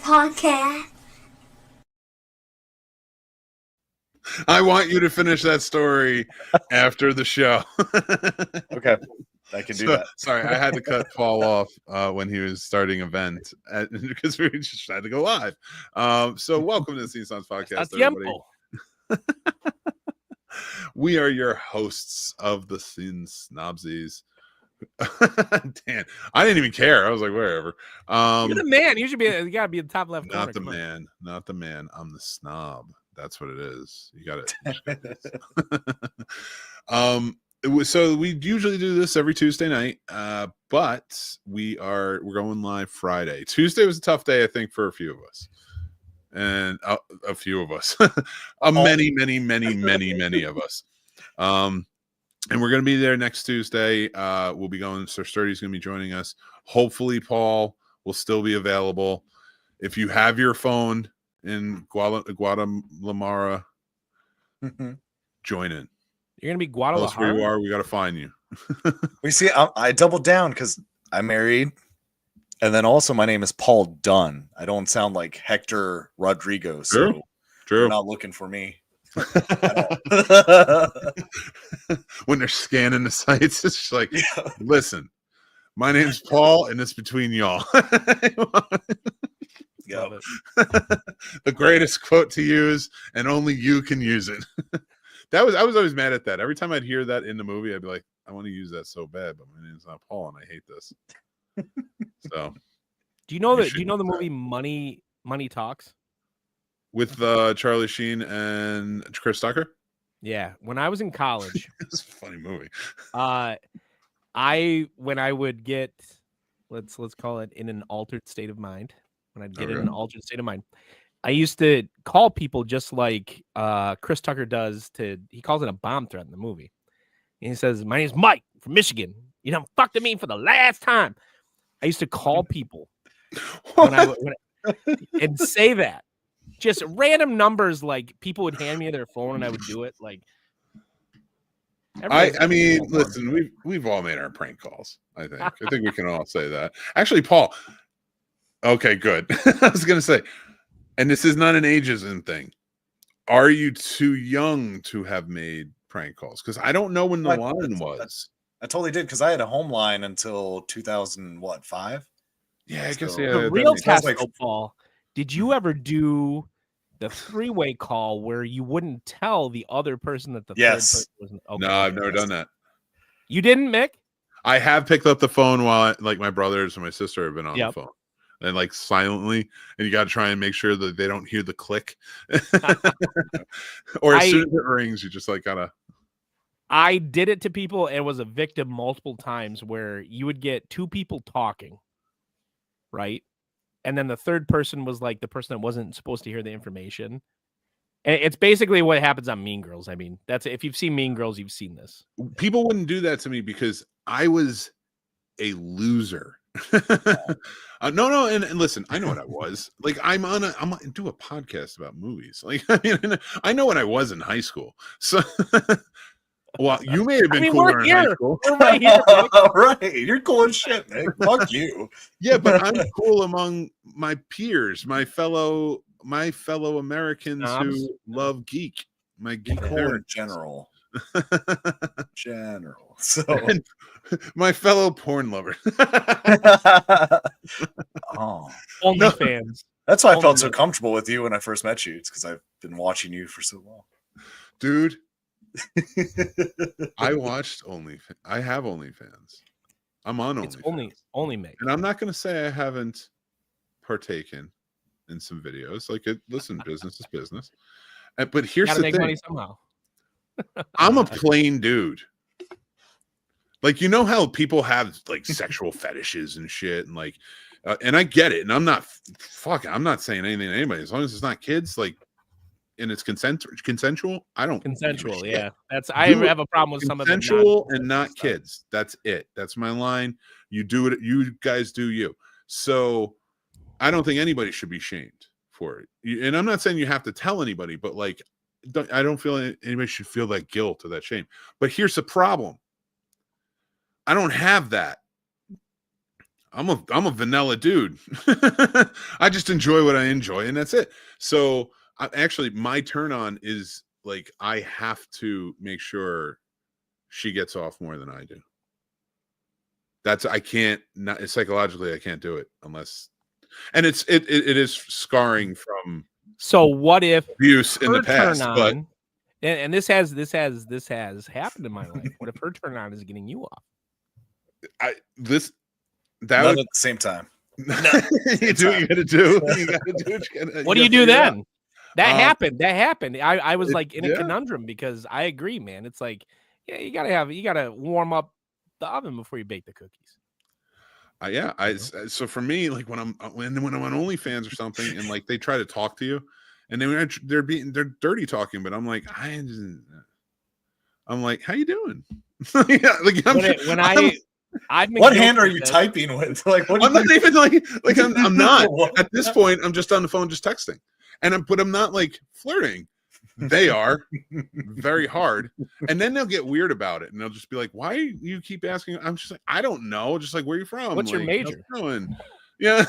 podcast. I want you to finish that story after the show. Okay, I can do that. Sorry, I had to cut Paul off when he was starting a vent because we just had to go live. So welcome to the Scene Snobs podcast, everybody. We are your hosts of the Scene Snobsies. Dan, I didn't even care. I was like, wherever. You're the man. You should be. You gotta be in the top left corner. Not the man. Not the man. I'm the snob. That's what it is. You got it. So we usually do this every Tuesday night, but we're going live Friday. Tuesday was a tough day, I think, for a few of us, and a few of us, many of us. And we're going to be there next Tuesday. We'll be going. Sir Sturdy's going to be joining us. Hopefully, Paul will still be available. If you have your phone in Guatemala, join in. You're going to be Tell us where Guadalajara? you are. We got to find you. We see. I doubled down because I'm married, and then also my name is Paul Dunn. I don't sound like Hector Rodrigo, so True. You're not looking for me. When they're scanning the sites, it's just like, listen, my name's Paul, and it's between y'all. Yeah. The greatest quote to use, and only you can use it. I was always mad at that. Every time I'd hear that in the movie, I'd be like, I want to use that so bad, but my name's not Paul, and I hate this. So, Do you know the movie Money Talks? With Charlie Sheen and Chris Tucker? Yeah. When I was in college, It's a funny movie. when I would get, let's call it in an altered state of mind. When I'd get in an altered state of mind, I used to call people just like Chris Tucker does he calls it a bomb threat in the movie. And he says, "My name's Mike from Michigan. You done fucked me for the last time." I used to call people and say that. Just random numbers, like people would hand me their phone and I would do it. Like, I mean, listen, we've all made our prank calls. I think we can all say that. Actually, Paul. Okay, good. I was gonna say, and this is not an ageism thing. Are you too young to have made prank calls? Because I don't know when the line was. I totally did because I had a home line until 2005. Yeah, I guess the real test, Paul. Did you ever do the three-way call where you wouldn't tell the other person that the third person wasn't? Okay, no, I've never done that. You didn't, Mick? I have picked up the phone while my brothers and my sister have been on the phone. And like silently, and you got to try and make sure that they don't hear the click. Or as soon as it rings, you just like gotta. I did it to people and was a victim multiple times where you would get two people talking, right? And then the third person was like the person that wasn't supposed to hear the information. And it's basically what happens on Mean Girls. I mean, if you've seen Mean Girls, you've seen this. People wouldn't do that to me because I was a loser. No, and listen, I know what I was. Like, I'm do a podcast about movies. Like, I mean, I know what I was in high school. So, well, you may have been cooler in high school. We're right here. Right, you're cool as shit, man. Fuck you. Yeah, but I'm cool among my peers, my fellow Americans who love geek. My geek in general. So and my fellow porn lover. OnlyFans. That's why I felt so comfortable with you when I first met you. It's because I've been watching you for so long. Dude, I watched OnlyFans. I have OnlyFans. I'm on OnlyFans. It's only Mick. And I'm not going to say I haven't partaken in some videos. Like, listen, business is business. But here's the thing. Make money somehow. I'm a plain dude. Like, you know how people have like sexual fetishes and shit, and like, and I get it. And I'm not saying anything to anybody as long as it's not kids. Like, and it's consensual. I don't consensual. Yeah, I have a problem with some of them. Consensual and not kids. That's it. That's my line. You do it. You guys do you. So I don't think anybody should be shamed for it. And I'm not saying you have to tell anybody, but like, I don't feel anybody should feel that guilt or that shame. But here's the problem. I don't have that. I'm a vanilla dude. I just enjoy what I enjoy, and that's it. So actually, my turn on is like I have to make sure she gets off more than I do. I can't not psychologically I can't do it unless, and it is scarring from. So what if abuse in the past? But and this has happened in my life. What if her turn on is getting you off? None at the same time. You do what you gotta do. What do you do then? That happened. I was like in a conundrum because I agree, man. It's like, yeah, you gotta warm up the oven before you bake the cookies. So for me, like when I'm on OnlyFans or something, and like they try to talk to you, and they're dirty talking, but I'm like, I'm like, how you doing? Yeah, like what hand are you typing with? Like, what? I'm not even like I'm not at this point. I'm just on the phone, just texting, but I'm not like flirting. They are very hard, and then they'll get weird about it, and they'll just be like, "Why you keep asking?" I'm just like, "I don't know." Just like, where are you from? What's like, your major? Yeah,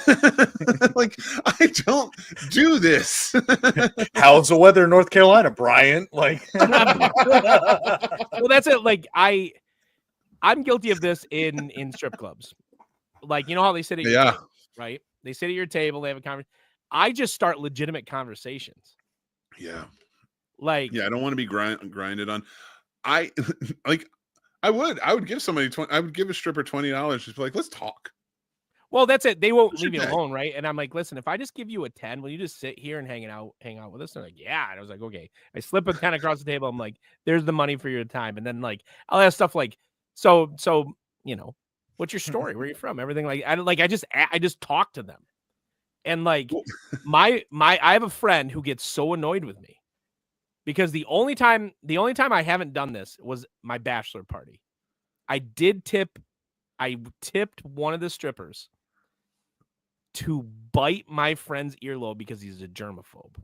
like I don't do this. How's the weather in North Carolina, Brian? Like, well, that's it. Like I'm guilty of this in strip clubs. Like, you know how they sit at your table, right? They sit at your table, they have a conversation. I just start legitimate conversations. Yeah. Like, I don't want to be grinded on. I would give somebody I would give a stripper $20 just be like, let's talk. Well, that's it. They won't leave me alone, right? And I'm like, listen, if I just give you a 10, will you just sit here and hang out with us? And they're like, yeah. And I was like, okay. I slip a 10 across the table. I'm like, there's the money for your time. And then like I'll ask stuff like, so you know, what's your story? Where are you from? Everything I just talk to them. And like I have a friend who gets so annoyed with me because the only time I haven't done this was my bachelor party. I tipped one of the strippers to bite my friend's earlobe because he's a germaphobe.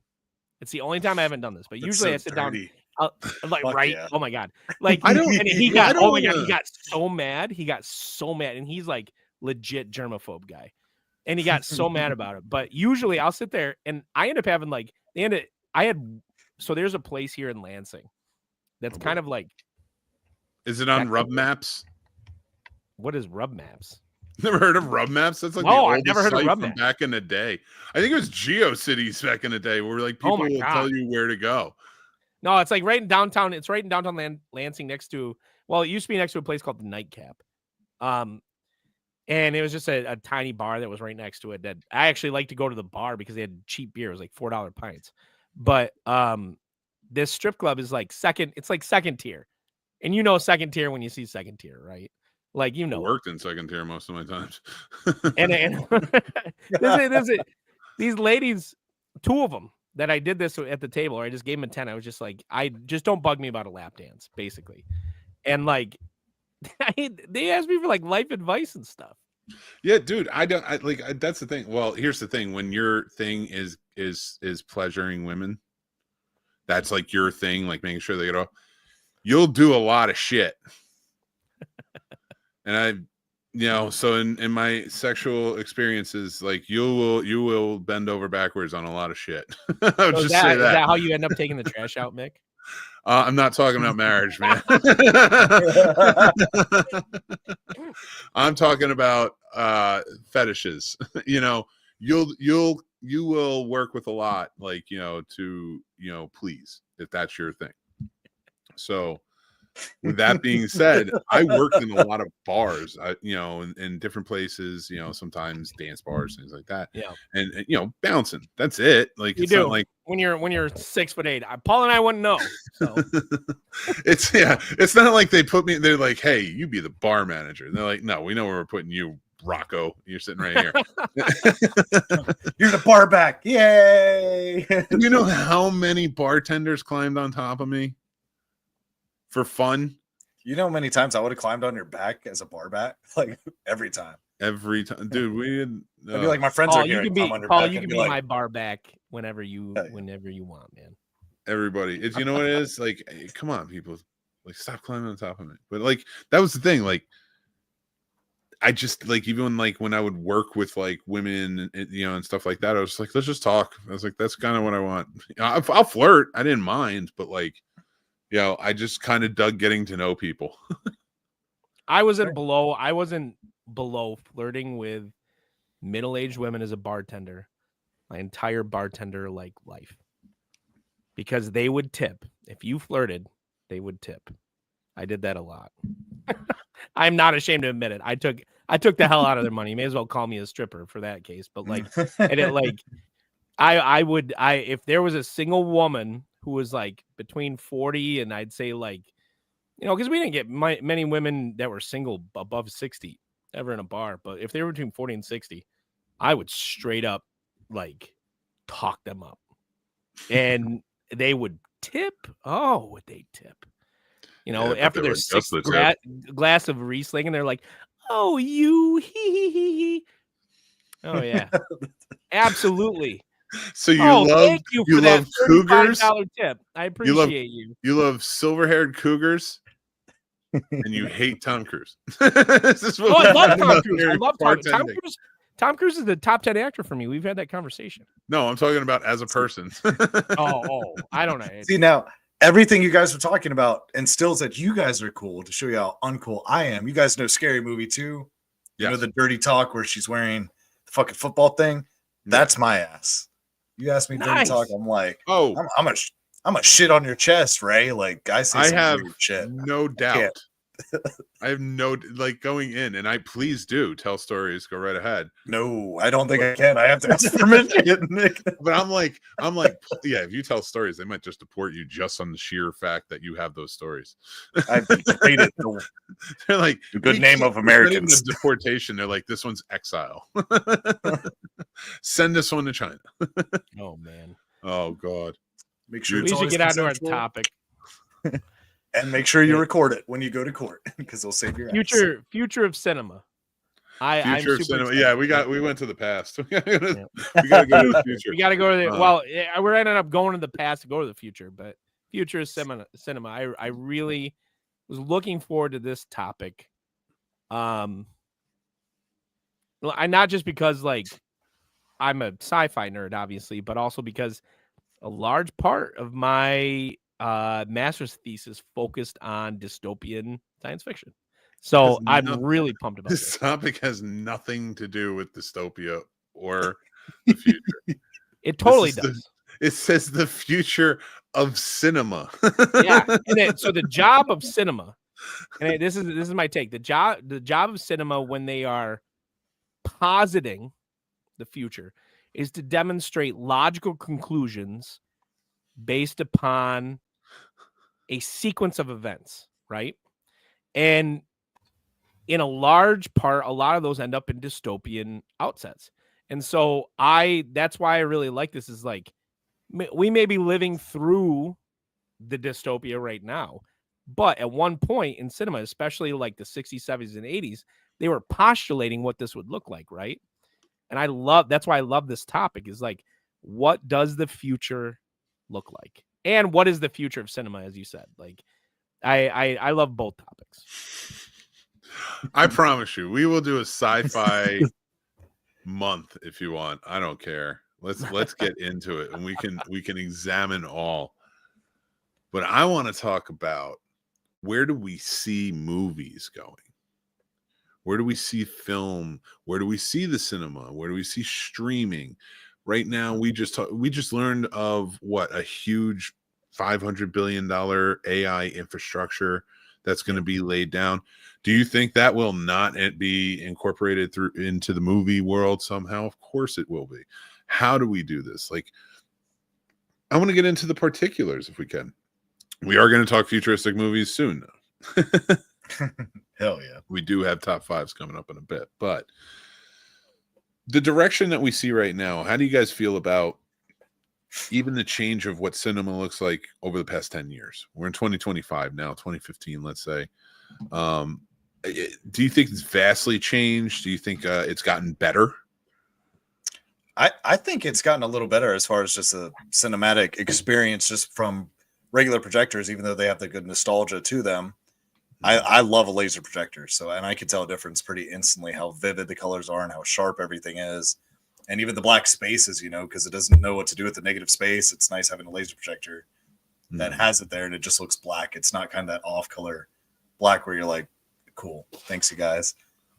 It's the only time I haven't done this, but usually I sit dirty. Down. Like, right? Yeah. Oh my god! Like, he got so mad. He got so mad, and he's like legit germaphobe guy, and he got so mad about it. But usually I'll sit there, and I end up having like so there's a place here in Lansing that's kind of like. Is it on Rub Maps? What is Rub Maps? Never heard of Rub Maps? That's like I've never heard of Rub Maps back in the day. I think it was GeoCities back in the day, where like people will tell you where to go. No, it's like right in downtown. It's right in downtown Lansing, next to. Well, it used to be next to a place called the Nightcap, and it was just a tiny bar that was right next to it. That I actually like to go to the bar because they had cheap beer. It was like $4 pints. But this strip club is like second. It's like second tier, and you know second tier when you see second tier, right? Like, you know, I worked in second tier most of my times. and these ladies, two of them that I did this at the table, or I just gave them a 10. I was just like, I just don't bug me about a lap dance, basically. And like, they asked me for like life advice and stuff. Yeah, dude, that's the thing. Well, here's the thing: when your thing is pleasuring women, that's like your thing, like making sure they get off. You'll do a lot of shit. And so in my sexual experiences, like you will bend over backwards on a lot of shit. I would just say that. Is that how you end up taking the trash out, Mick? I'm not talking about marriage, man. I'm talking about fetishes. You will work with a lot, like, to please, if that's your thing. So with that being said, I worked in a lot of bars, in different places, sometimes dance bars, things like that. Yeah. And bouncing. That's it. Like, it's not like when you're 6'8", Paul and I wouldn't know. So. It's not like they're like, hey, you be the bar manager. And they're like, no, we know where we're putting you, Rocco. You're sitting right here. You're the bar back. Yay. You know how many bartenders climbed on top of me? For fun? You know how many times I would have climbed on your back as a bar back? Like every time, dude. We did. I'd be like, my friends are here. You can be my bar back whenever you want, man. Everybody, it's what it is. Like, hey, come on, people, like, stop climbing on top of me. But like, that was the thing. Like, I just like, even like when I would work with like women, and stuff like that, I was like, let's just talk. I was like, that's kind of what I want. I'll flirt. I didn't mind, but like, I just kind of dug getting to know people. I wasn't below flirting with middle-aged women as a bartender my entire bartender like life, because they would tip. If you flirted, they would tip. I did that a lot. I'm not ashamed to admit it. I took the hell out of their money. You may as well call me a stripper for that case. But like, and it like, I would if there was a single woman who was like between 40 and I'd say like, because we didn't get many women that were single above 60 ever in a bar. But if they were between 40 and 60, I would straight up like talk them up, and they would tip. Oh, would they tip? After their sixth glass of Riesling, and they're like, "Oh, you he." Oh yeah, absolutely. So thank you for that cougars. Tip. I appreciate you. You love silver-haired cougars, and you hate Tom Cruise. This is what I love Tom Cruise. I love Tom Cruise. Tom Cruise is the top 10 actor for me. We've had that conversation. No, I'm talking about as a person. I don't know. See, now everything you guys were talking about instills that you guys are cool, to show you how uncool I am. You guys know Scary Movie 2? You know the dirty talk where she's wearing the fucking football thing? That's my ass. You ask me dirty talk, I'm like, I'm a shit on your chest, Ray. Like, I have weird shit. No doubt. I have no, like, going in, and I please do tell stories. Go right ahead. No, I don't think I can. I have to ask permission, Nick. But I'm like, yeah. If you tell stories, they might just deport you just on the sheer fact that you have those stories. I've been debated. They're like the good name of Americans. The deportation. They're like, this one's exile. Send this one to China. Oh man. Oh God. Make sure we should get out to our topic. And make sure you record it when you go to court, because they'll save your future of cinema. Future of cinema. Yeah, we went to the past. We gotta go to the future. We gotta go to the we're ended up going to the past to go to the future, but future of cinema. I really was looking forward to this topic. I not just because like I'm a sci-fi nerd, obviously, but also because a large part of my master's thesis focused on dystopian science fiction. So I'm really pumped about this. This topic has nothing to do with dystopia or the future. It totally does. It says the future of cinema. Yeah. So the job of cinema, and this is my take. The job of cinema, when they are positing the future, is to demonstrate logical conclusions based upon a sequence of events, right? And in a large part, a lot of those end up in dystopian outsets. And so that's why I really like this, is like, we may be living through the dystopia right now, but at one point in cinema, especially like the 60s, 70s, and 80s, they were postulating what this would look like, right? And that's why I love this topic, is like, what does the future look like? And what is the future of cinema, as you said? Like, I love both topics. I promise you, we will do a sci-fi month if you want. I don't care. Let's get into it, and we can examine all. But I want to talk about, where do we see movies going? Where do we see film? Where do we see the cinema? Where do we see streaming? Right now, we just learned of a huge $500 billion AI infrastructure that's going to be laid down. Do you think that will not be incorporated into the movie world somehow? Of course it will be. How do we do this? Like, I want to get into the particulars if we can. We are going to talk futuristic movies soon. Hell yeah. We do have top fives coming up in a bit, but the direction that we see right now, how do you guys feel about even the change of what cinema looks like over the past 10 years? We're in 2025 now, 2015, let's say. Do you think it's vastly changed? Do you think it's gotten better? I think it's gotten a little better as far as just a cinematic experience, just from regular projectors, even though they have the good nostalgia to them. I love a laser projector. So, and I can tell a difference pretty instantly how vivid the colors are and how sharp everything is. And even the black spaces, because it doesn't know what to do with the negative space. It's nice having a laser projector that has it there and it just looks black. It's not kind of that off color black where you're like, cool, thanks you guys.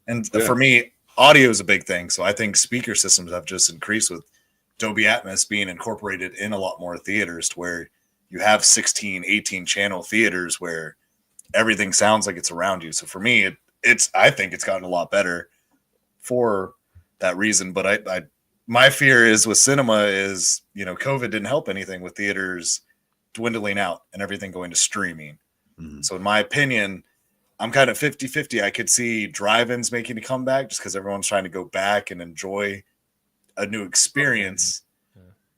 And for me, audio is a big thing. So I think speaker systems have just increased with Dolby Atmos being incorporated in a lot more theaters to where you have 16, 18 channel theaters where everything sounds like it's around you. So for me, I think it's gotten a lot better for that reason. But my fear is with cinema is, COVID didn't help anything with theaters dwindling out and everything going to streaming. So in my opinion, I'm kind of 50-50. I could see drive-ins making a comeback just because everyone's trying to go back and enjoy a new experience.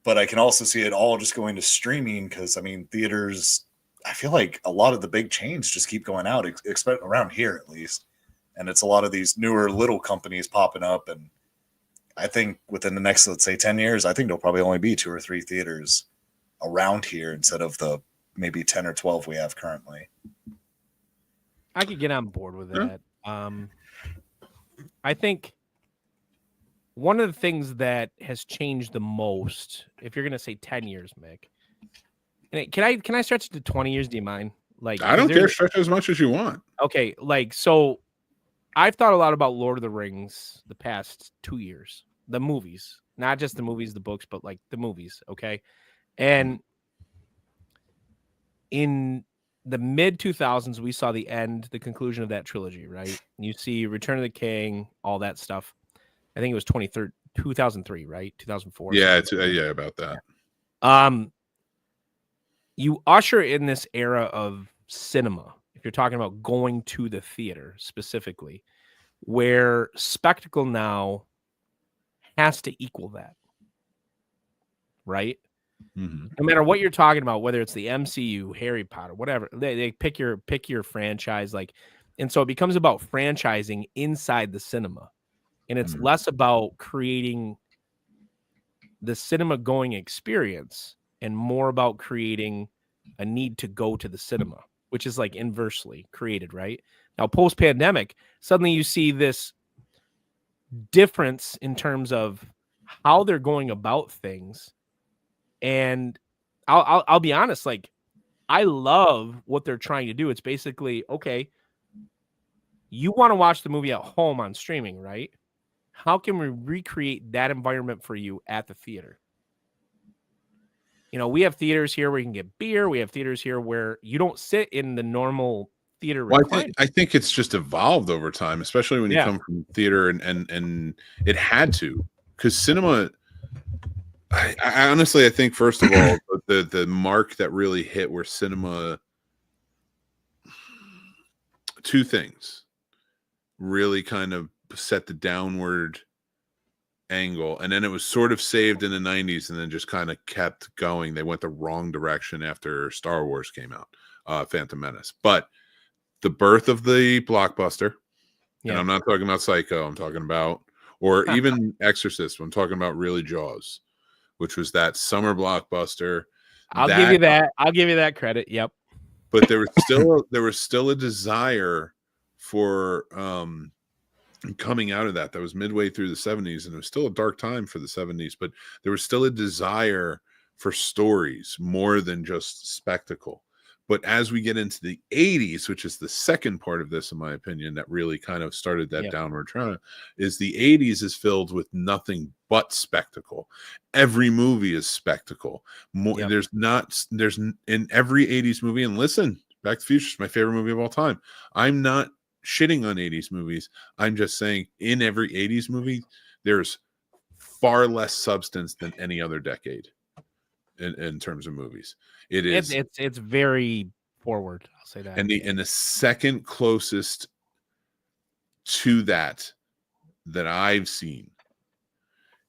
But I can also see it all just going to streaming because, theaters, I feel like a lot of the big chains just keep going out, around here at least. And it's a lot of these newer little companies popping up. And I think within the next, let's say 10 years, I think there'll probably only be 2 or 3 theaters around here instead of the maybe 10 or 12 we have currently. I could get on board with that. I think one of the things that has changed the most, if you're going to say 10 years, Mick, and can I stretch it to 20 years? Do you mind? Like, I don't care. Stretch as much as you want. Okay. So I've thought a lot about Lord of the Rings the past 2 years, the movies, not just the movies, the books, but like the movies. Okay. And in the mid 2000s, we saw the conclusion of that trilogy, right? You see Return of the King, all that stuff. I think it was 2003, right? 2004. Yeah, about that. You usher in this era of cinema, if you're talking about going to the theater specifically, where spectacle now has to equal that, right? No matter what you're talking about, whether it's the MCU, Harry Potter, whatever, they pick your franchise, and so it becomes about franchising inside the cinema, and it's less about creating the cinema going experience and more about creating a need to go to the cinema, which is like inversely created, right? Now, post-pandemic, suddenly you see this difference in terms of how they're going about things. And I'll be honest, like, I love what they're trying to do. It's basically, okay, you want to watch the movie at home on streaming, right? How can we recreate that environment for you at the theater? We have theaters here where you can get beer. We have theaters here where you don't sit in the normal theater. Well, I think it's just evolved over time, especially when you come from theater and it had to, because cinema. I honestly, I think first of all, the mark that really hit where cinema, 2 things really kind of set the downward angle, and then it was sort of saved in the 90s and then just kind of kept going. They went the wrong direction after Star Wars came out, Phantom Menace. But the birth of the blockbuster, and I'm not talking about Psycho, I'm talking about, or even Exorcist, I'm talking about really Jaws, which was that summer blockbuster. I'll give you that credit. Yep. But there was still a desire for coming out of that was midway through the 70s, and it was still a dark time for the 70s, but there was still a desire for stories more than just spectacle. But as we get into the 80s, which is the second part of this, in my opinion, that really kind of started that downward trend, is the 80s is filled with nothing but spectacle. Every movie is spectacle. There's in every 80s movie, and listen, Back to the Future is my favorite movie of all time. I'm not shitting on 80s movies. I'm just saying in every 80s movie, there's far less substance than any other decade in terms of movies. It's very forward, I'll say that. And the second closest to that I've seen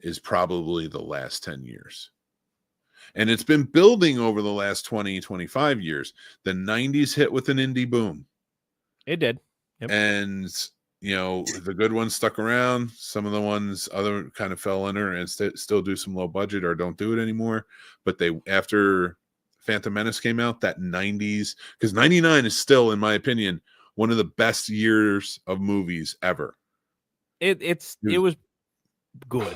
is probably the last 10 years. And it's been building over the last 20, 25 years. The 90s hit with an indie boom. It did. Yep. And, the good ones stuck around. Some of the ones other kind of fell under and still do some low budget or don't do it anymore. But after Phantom Menace came out, that 90s, because 99 is still, in my opinion, one of the best years of movies ever. It was good.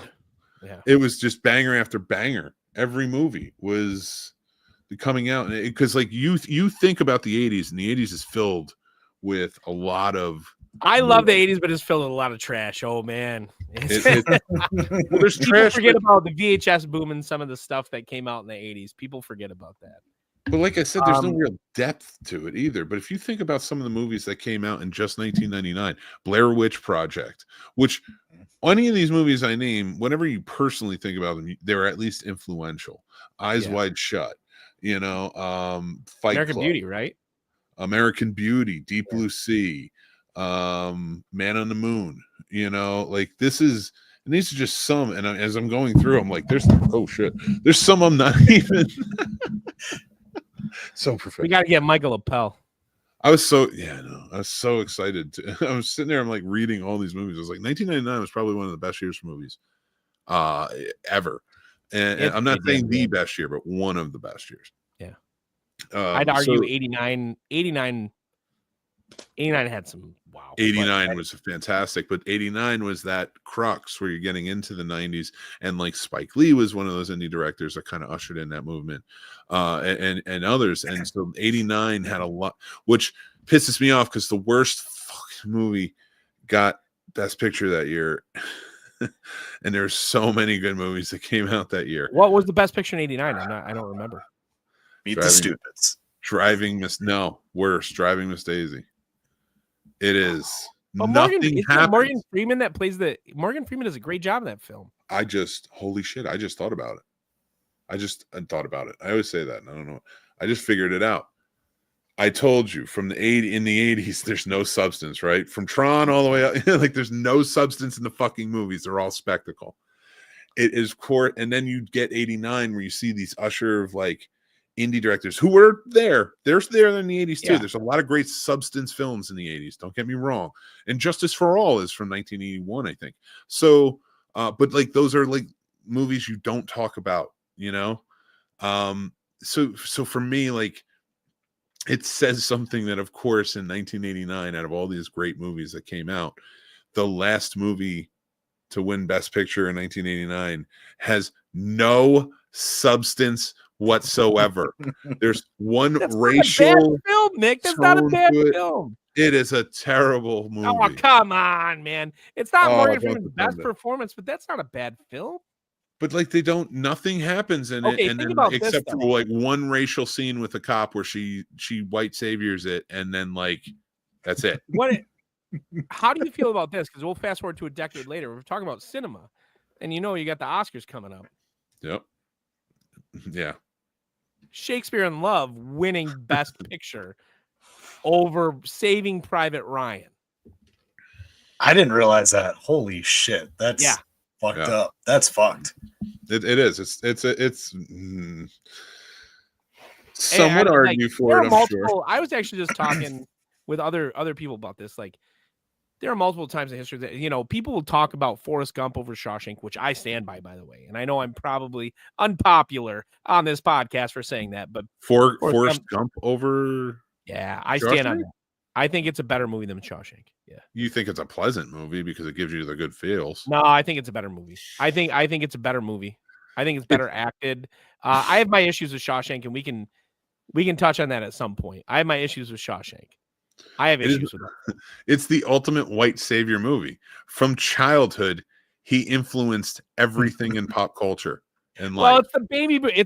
Yeah, it was just banger after banger. Every movie was coming out, because like you think about the 80s, and the 80s is filled with a lot of. I love the 80s, but it's filled with a lot of trash. Oh man, well, there's trash. Forget about the VHS boom and some of the stuff that came out in the 80s. People forget about that. But like I said, there's no real depth to it either. But if you think about some of the movies that came out in just 1999, Blair Witch Project, which any of these movies I name, whenever you personally think about them, they're at least influential. Eyes Wide Shut, Fight American Club, Beauty, right? American Beauty, Deep Blue Sea, Man on the Moon. Like this is. And these are just some. And as I'm going through, I'm like, there's some I'm not even. So professional. We got to get Michael Appel. I was so excited. I was sitting there, I'm like reading all these movies. I was like, 1999 was probably one of the best years for movies ever. And I'm not saying the best year, but one of the best years. Yeah. I'd argue 89 had some wow. 89 was fantastic, but 89 was that crux where you're getting into the 90s, and like Spike Lee was one of those indie directors that kind of ushered in that movement, and others. And so 89 had a lot, which pisses me off because the worst fucking movie got Best Picture that year. And there's so many good movies that came out that year. What was the Best Picture in 89? I don't remember. Meet the Stupids. Driving Miss Daisy. It is. But Nothing happens. Morgan Freeman that plays Morgan Freeman does a great job in that film. Holy shit, I just thought about it. I always say that, and I don't know. I just figured it out. I told you in the 80s, there's no substance, right? From Tron all the way up, like there's no substance in the fucking movies. They're all spectacle. It is court, and then you get 89 where you see these usher of like indie directors who were there. They're there in the 80s too. There's a lot of great substance films in the 80s. Don't get me wrong. And Justice for All is from 1981, I think. So, but like those are like movies you don't talk about, So for me, like it says something that, of course, in 1989, out of all these great movies that came out, the last movie to win Best Picture in 1989 has no substance whatsoever. There's one racial not a bad film, Nick. That's not a bad film. It is a terrible movie. Oh, come on, man. It's not Morgan Freeman's best performance, but that's not a bad film. But like nothing happens in it, and then, except for like one racial scene with a cop where she white saviors it, and then like that's it. How do you feel about this? Because we'll fast forward to a decade later. We're talking about cinema, and you got the Oscars coming up. Yep. Yeah. Shakespeare in Love winning Best Picture over Saving Private Ryan. I didn't realize that. Holy shit. That's fucked up. That's fucked. It is. It's some would argue for it, I'm sure. I was actually just talking with other people about this. Like, there are multiple times in history that, people will talk about Forrest Gump over Shawshank, which I stand by the way. And I know I'm probably unpopular on this podcast for saying that, but Forrest Gump over. Yeah, I stand on that. I think it's a better movie than Shawshank. Yeah. You think it's a pleasant movie because it gives you the good feels? No, I think it's a better movie. I think it's a better movie. I think it's better acted. I have my issues with Shawshank, and we can touch on that at some point. I have my issues with Shawshank. I have issues with it. It's the ultimate white savior movie. From childhood, he influenced everything in pop culture. And it's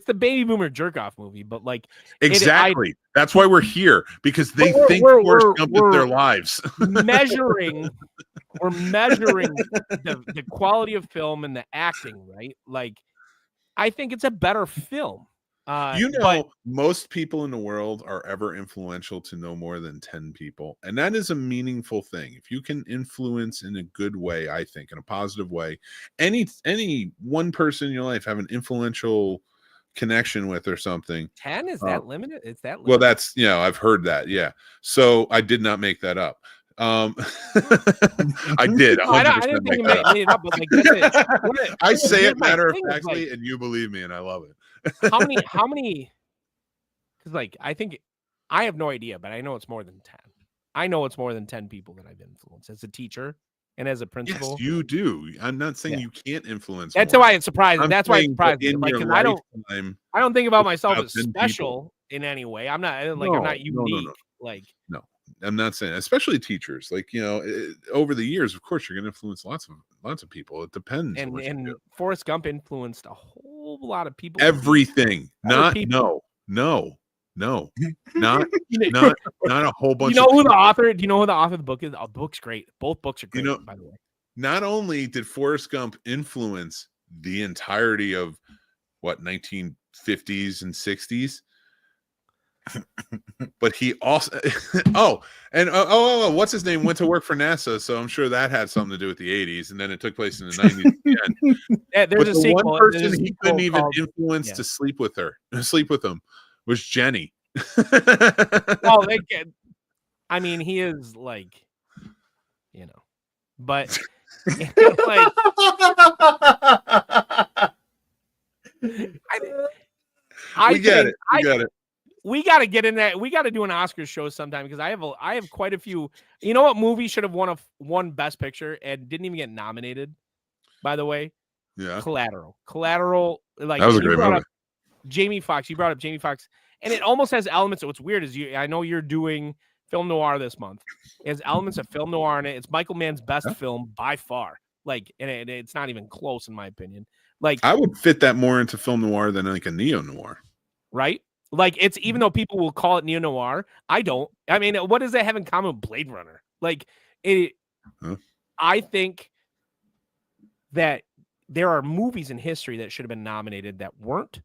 the baby boomer jerk off movie, but like exactly. That's why we're here, because they think Forrest Gump is their lives. We're measuring the quality of film and the acting, right? Like, I think it's a better film. Most people in the world are ever influential to no more than 10 people. And that is a meaningful thing. If you can influence in a good way, I think, in a positive way, any one person in your life have an influential connection with or something. 10 is that limited? It's that limited? Well, that's, I've heard that. Yeah. So I did not make that up. I did. I didn't think you made it up, but like, I say it matter of factly, and you believe me, and I love it. how many? Because like, I think I have no idea, but I know it's more than 10. I know it's more than 10 people that I've influenced as a teacher and as a principal. Yes, you do. I'm not saying you can't influence. That's why it's surprising. That's why it surprised me. Like, because I don't think about myself as special in any way. I'm not like I'm not unique. Like, no, I'm not saying, especially teachers. Like, over the years, of course, you're going to influence lots of people. It depends. And Forrest Gump influenced a whole lot of people. Everything. Not people. No. Not a whole bunch. You know who the author? Do you know who the author of the book is? The book's great. Both books are great, by the way. Not only did Forrest Gump influence the entirety of 1950s and 60s, but he also what's his name went to work for NASA, so I'm sure that had something to do with the 80s, and then it took place in the 90s again. There's a sequel. One person he couldn't even influence to sleep with him was Jenny. I mean, he is like, but like, we get it. We got to get in that. We got to do an Oscars show sometime, because I have quite a few. You know what movie should have won Best Picture and didn't even get nominated? By the way, Collateral. Like, that was a great movie. Jamie Foxx. You brought up Jamie Foxx, and it almost has elements. What's weird is I know you're doing film noir this month. It has elements of film noir in it. It's Michael Mann's best film by far. Like, and it's not even close in my opinion. Like, I would fit that more into film noir than like a neo noir. Right? Like, it's, even though people will call it neo noir, I don't. I mean, what does that have in common with Blade Runner? Like, I think that there are movies in history that should have been nominated that weren't,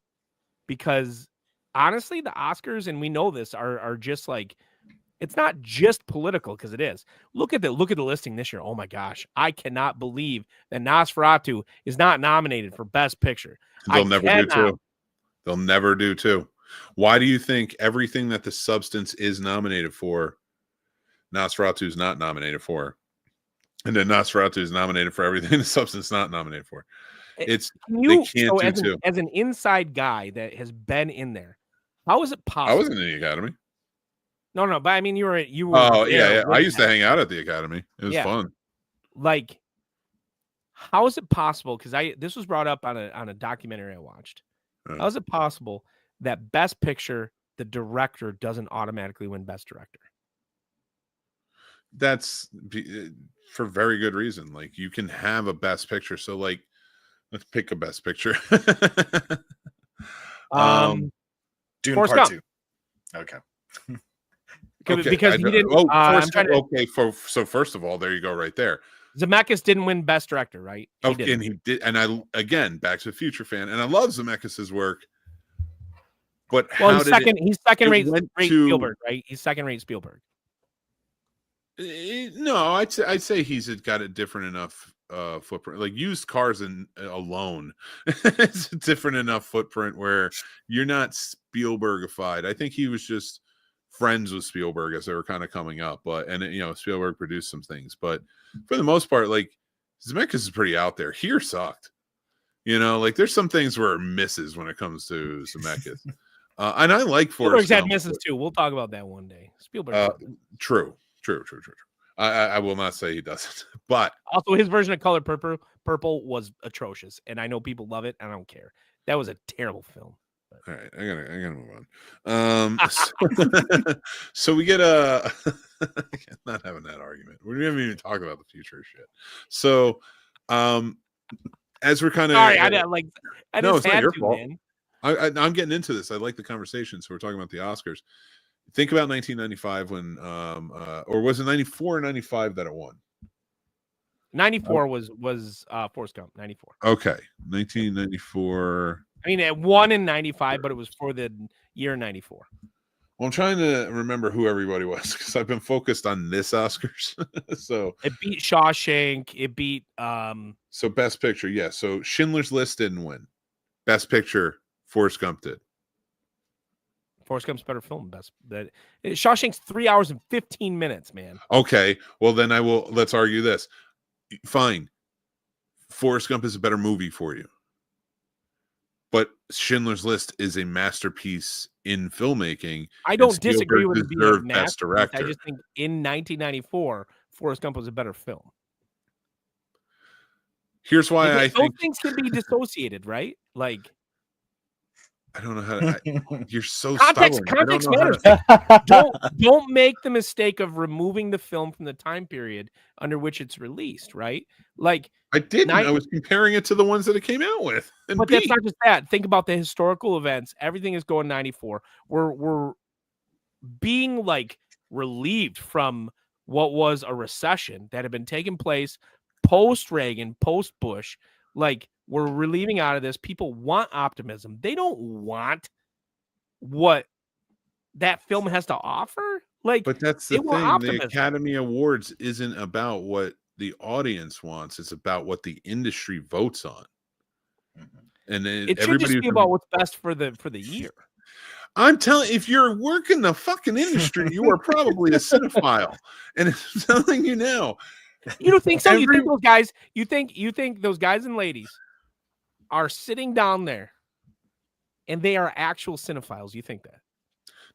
because honestly, the Oscars, and we know this, are just like, it's not just political, because it is. Look at the listing this year. Oh my gosh, I cannot believe that Nosferatu is not nominated for Best Picture. They'll never do too. Why do you think everything that The Substance is nominated for, Nosferatu is not nominated for, and then Nosferatu is nominated for everything The Substance is not nominated for? They can't do two. As an inside guy that has been in there, how is it possible? I wasn't in the Academy. No, but I mean, you were. Oh yeah. I used to hang out at the Academy. It was fun. Like, how is it possible? Because this was brought up on a documentary I watched. How is it possible that Best Picture, the director, doesn't automatically win Best Director? That's for very good reason. Like, you can have a Best Picture. So, like, let's pick a Best Picture. Dune Part 2. Okay. Because he didn't. So first of all, there you go, right there. Zemeckis didn't win Best Director, right? And he did. And Back to the Future fan, and I love Zemeckis' work. But he's second rate Spielberg, right? He's second rate Spielberg. No, I'd say he's got a different enough footprint. Like, used cars alone, it's a different enough footprint where you're not Spielbergified. I think he was just friends with Spielberg as they were kind of coming up, Spielberg produced some things, but for the most part, like, Zemeckis is pretty out there. Here sucked, like, there's some things where it misses when it comes to Zemeckis. And I like Forrest Spielberg's had misses too. We'll talk about that one day. Spielberg. True. I will not say he doesn't, but also his version of Color Purple was atrocious, and I know people love it, and I don't care. That was a terrible film. All right, I gotta move on. So we get not having that argument. We haven't even talked about the future shit. So, as we're kind of sorry, I just had to, man. I'm getting into this. I like the conversation. So we're talking about the Oscars. Think about 1995 when, or was it 94 or 95 that it won? 94 was Forrest Gump. 94. Okay, 1994. I mean, it won in 95, but it was for the year 94. Well, I'm trying to remember who everybody was, because I've been focused on this Oscars. So it beat Shawshank. It beat. So Best Picture, yeah. So Schindler's List didn't win. Best Picture, Forrest Gump did. Forrest Gump's better film. Shawshank's 3 hours and 15 minutes, man. Okay, well then let's argue this. Fine, Forrest Gump is a better movie for you. but Schindler's List is a masterpiece in filmmaking. I don't disagree with it being a Best Director. I just think in 1994, Forrest Gump was a better film. Here's why I think those things can be dissociated, right? Like, I don't know how to. You're so context matters. Don't make the mistake of removing the film from the time period under which it's released, right? Like, I didn't. I was comparing it to the ones that it came out with. But that's not just that. Think about the historical events. Everything is going 94. We're being like relieved from what was a recession that had been taking place post Reagan, post Bush. Like, we're relieving out of this. People want optimism. They don't want what that film has to offer. Like, but that's the thing. The Academy Awards isn't about what the audience wants. It's about what the industry votes on. And it should just be about what's best for the year. I'm telling, if you're working the fucking industry, you are probably a cinephile. And I'm telling you now. You don't think so? You think those guys? You think those guys and ladies are sitting down there, and they are actual cinephiles? You think that?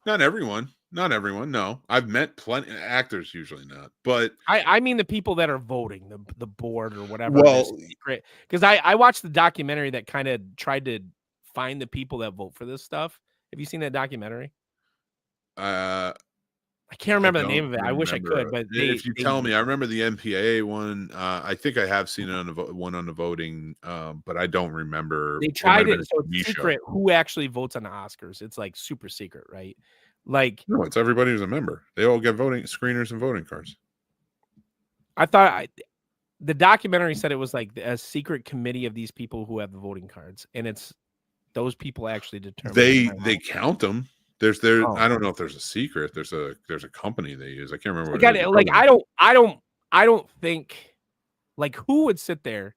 Not everyone. No, I've met plenty of actors, usually not. But I mean the people that are voting, the board or whatever. Well, because I watched the documentary that kind of tried to find the people that vote for this stuff. Have you seen that documentary? I can't remember the name of it. I wish I could, but if you tell me, I remember the MPAA one. I think I have seen it on one on the voting, but I don't remember. They tried it, so it's secret who actually votes on the Oscars. It's like super secret, right? Like, no, it's everybody who's a member. They all get voting screeners and voting cards. I thought the documentary said it was like a secret committee of these people who have the voting cards, and it's those people actually determine. They count them. I don't know if there's a secret. There's a company they use. I can't remember. I don't think, like, who would sit there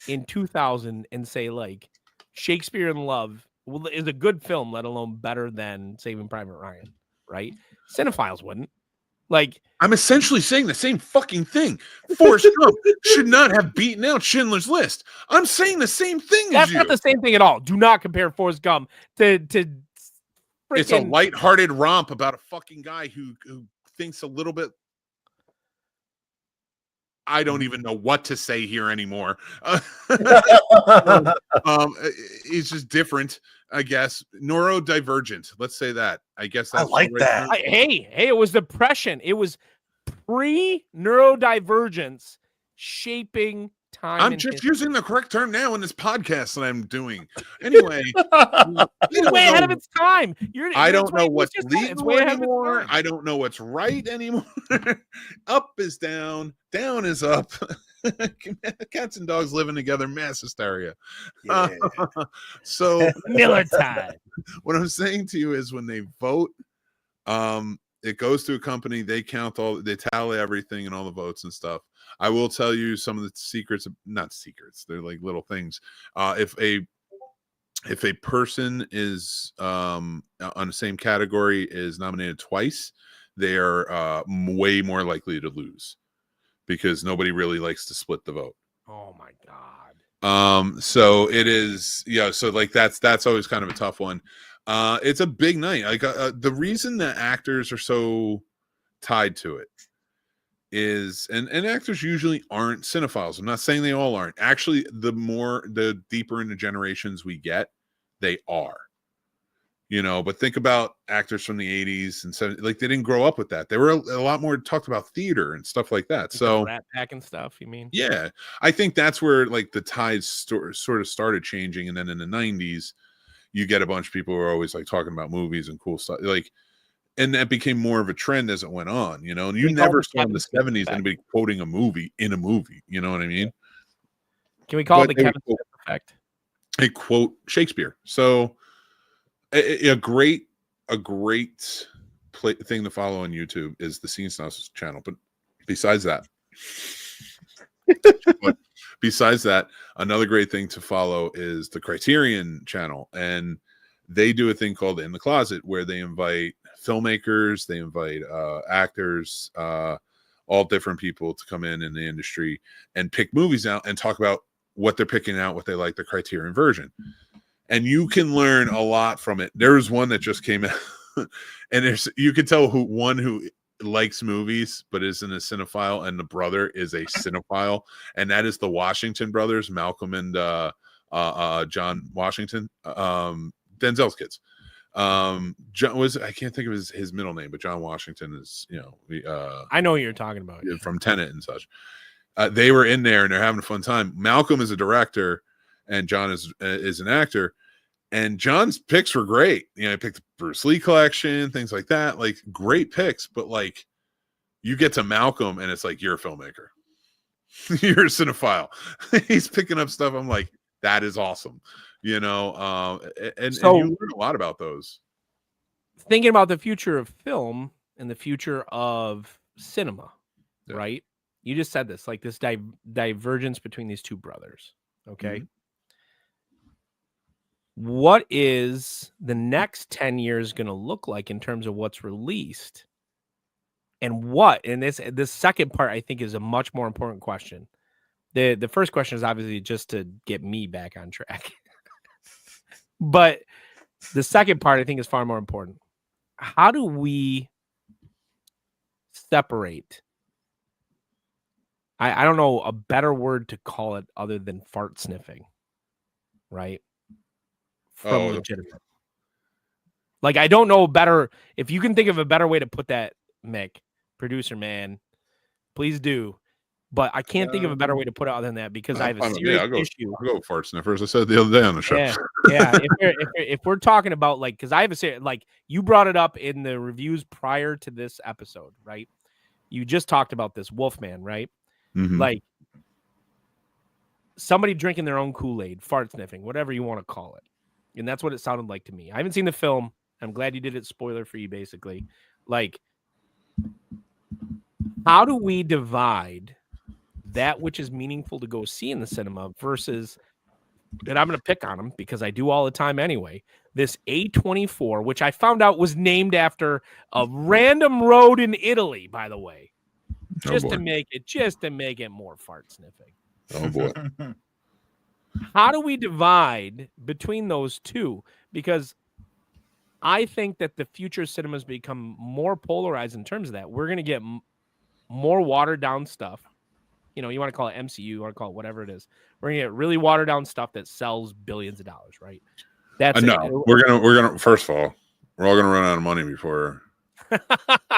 in 2000 and say like Shakespeare in Love is a good film, let alone better than Saving Private Ryan, right? Cinephiles wouldn't. Like, I'm essentially saying the same fucking thing. Forrest Gump should not have beaten out Schindler's List. I'm saying the same thing. That's not the same thing at all. Do not compare Forrest Gump to It's a lighthearted romp about a fucking guy who thinks a little bit. I don't even know what to say here anymore. It's just different, I guess. Neurodivergent. Let's say that. I guess that's I like that. Hey, it was depression. It was pre-neurodivergence shaping time. I'm just using the correct term now in this podcast that I'm doing. Anyway, it's way ahead of its time. I don't know what's legal anymore. I don't know what's right anymore. Up is down, down is up. Cats and dogs living together, mass hysteria. Yeah. So Miller time. What I'm saying to you is when they vote, it goes to a company, they tally everything and all the votes and stuff. I will tell you some of the secrets, not secrets, they're like little things. If a person is on the same category is nominated twice, they are way more likely to lose because nobody really likes to split the vote. Oh my God. So it is, so like that's always kind of a tough one. It's a big night. Like the reason that actors are so tied to it is, and actors usually aren't cinephiles. I'm not saying they all aren't. Actually, the deeper into generations we get, they are. But think about actors from the 80s and 70s. Like, they didn't grow up with that. They were a lot more talked about theater and stuff like that. So Rat Pack and stuff, you mean? Yeah. I think that's where like the tides sort of started changing. And then in the 90s, you get a bunch of people who are always like talking about movies and cool stuff. Like, and that became more of a trend as it went on, and you never saw in the 70s anybody quoting a movie in a movie. You know what I mean? Can we call it the Kevin Smith effect? They quote Shakespeare. So a great thing to follow on YouTube is the Scene Snobs channel. But besides that, another great thing to follow is the Criterion channel. And they do a thing called In the Closet where they invite filmmakers, they invite actors, all different people to come in the industry and pick movies out and talk about what they're picking out, what they like, the Criterion version. and you can learn a lot from it. There's one that just came out, and you can tell who likes movies but isn't a cinephile, and the brother is a cinephile, and that is the Washington brothers, Malcolm and John Washington, Denzel's kids. John was, I can't think of his middle name, but John Washington is, I know what you're talking about from Tenet and such. They were in there and they're having a fun time. Malcolm is a director and John is an actor, and John's picks were great. He picked the Bruce Lee collection, things like that, like great picks. But like, you get to Malcolm and it's like, you're a filmmaker, you're a cinephile. He's picking up stuff. I'm like, that is awesome. And you learn a lot about those. Thinking about the future of film and the future of cinema, right? You just said this, like this divergence between these two brothers. Okay. Mm-hmm. What is the next 10 years going to look like in terms of what's released? And this second part, I think, is a much more important question. The first question is obviously just to get me back on track. But the second part, I think, is far more important. How do we separate? I don't know a better word to call it other than fart sniffing, right? From legitimate. Like, I don't know better. If you can think of a better way to put that, Mick, producer man, please do. But I can't think of a better way to put it other than that, because I have a serious issue. I'll go fart sniffers. I said the other day on the show. Yeah. If we're talking about, like, because I have like, you brought it up in the reviews prior to this episode, right? You just talked about this Wolfman, right? Mm-hmm. Like, somebody drinking their own Kool-Aid, fart sniffing, whatever you want to call it. And that's what it sounded like to me. I haven't seen the film. I'm glad you did it spoiler free, basically. Like, how do we divide that which is meaningful to go see in the cinema versus, and I'm going to pick on them because I do all the time anyway, this A24, which I found out was named after a random road in Italy, by the way, just to make it more fart sniffing. Oh boy. How do we divide between those two? Because I think that the future cinemas become more polarized in terms of that. We're going to get more watered down stuff. You want to call it MCU, you want to call it whatever it is. We're going to get really watered down stuff that sells billions of dollars, right? That's no. We're gonna first of all, we're all gonna run out of money before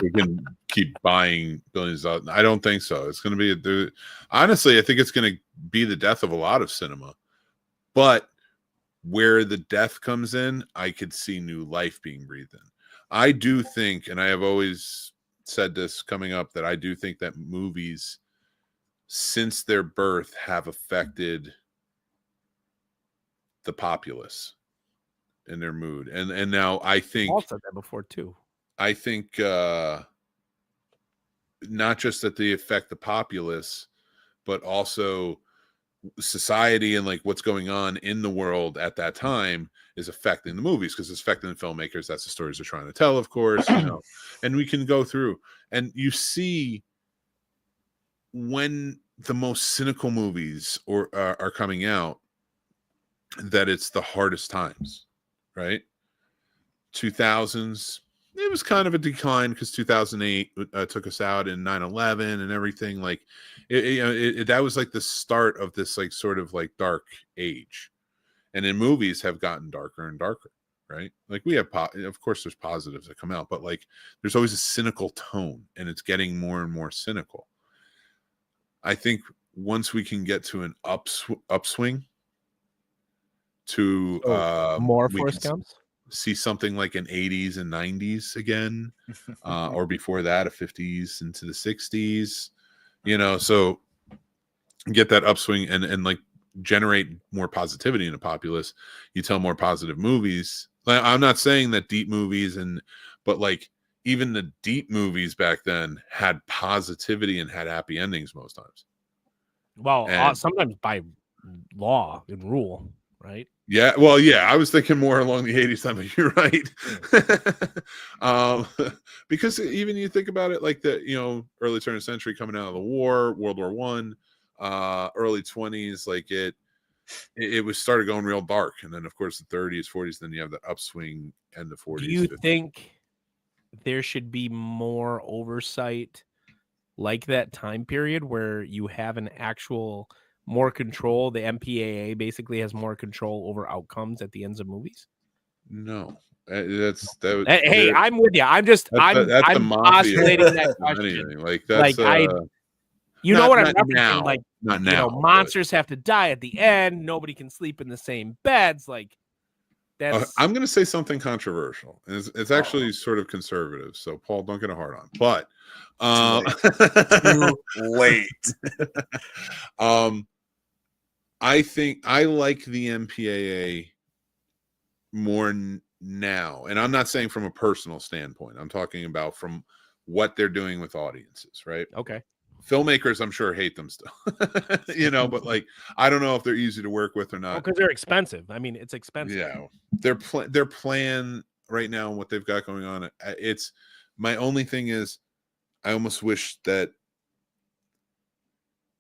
we can keep buying billions of dollars. I don't think so. It's gonna be honestly, I think it's gonna be the death of a lot of cinema. But where the death comes in, I could see new life being breathed in. I do think, and I have always said this coming up, that I do think that movies, since their birth, have affected the populace in their mood. And now I think I've said that before too. I think not just that they affect the populace, but also society and like what's going on in the world at that time is affecting the movies, because it's affecting the filmmakers. That's the stories they're trying to tell, of course, and we can go through and you see when the most cynical movies are coming out, that it's the hardest times, right? 2000s, it was kind of a decline because 2008 took us out in 9/11 and everything. Like, that was like the start of this like sort of like dark age, and then movies have gotten darker and darker, right? Like, we have, of course, there's positives that come out, but like there's always a cynical tone, and it's getting more and more cynical. I think once we can get to an upswing to more Forrest Gumps, see something like an 80s and 90s again, or before that, a 50s into the 60s, so get that upswing and like generate more positivity in the populace. You tell more positive movies. I'm not saying that deep movies but like even the deep movies back then had positivity and had happy endings most times. Well, sometimes by law and rule, right? Yeah, well, yeah, I was thinking more along the 80s time, but you're right. Because even you think about it, like the early turn of the century, coming out of the war, World War I, early 20s, like it was started going real dark, and then of course the 30s, 40s, then you have the upswing and the 40s. Do you think there should be more oversight like that time period where you have an actual more control? The MPAA basically has more control over outcomes at the ends of movies. No, hey, I'm with you. I'm postulating that question. Like that's you know what I'm referencing? Now, like not now. Monsters have to die at the end. Nobody can sleep in the same beds. Like that's. I'm going to say something controversial. It's actually sort of conservative. So Paul, don't get a hard on. But too late. I think I like the MPAA more now, and I'm not saying from a personal standpoint. I'm talking about from what they're doing with audiences, right? Okay. Filmmakers, I'm sure, hate them still, but like, I don't know if they're easy to work with or not. Because they're expensive. I mean, it's expensive. Yeah. Their plan right now and what they've got going on. It's my only thing is I almost wish that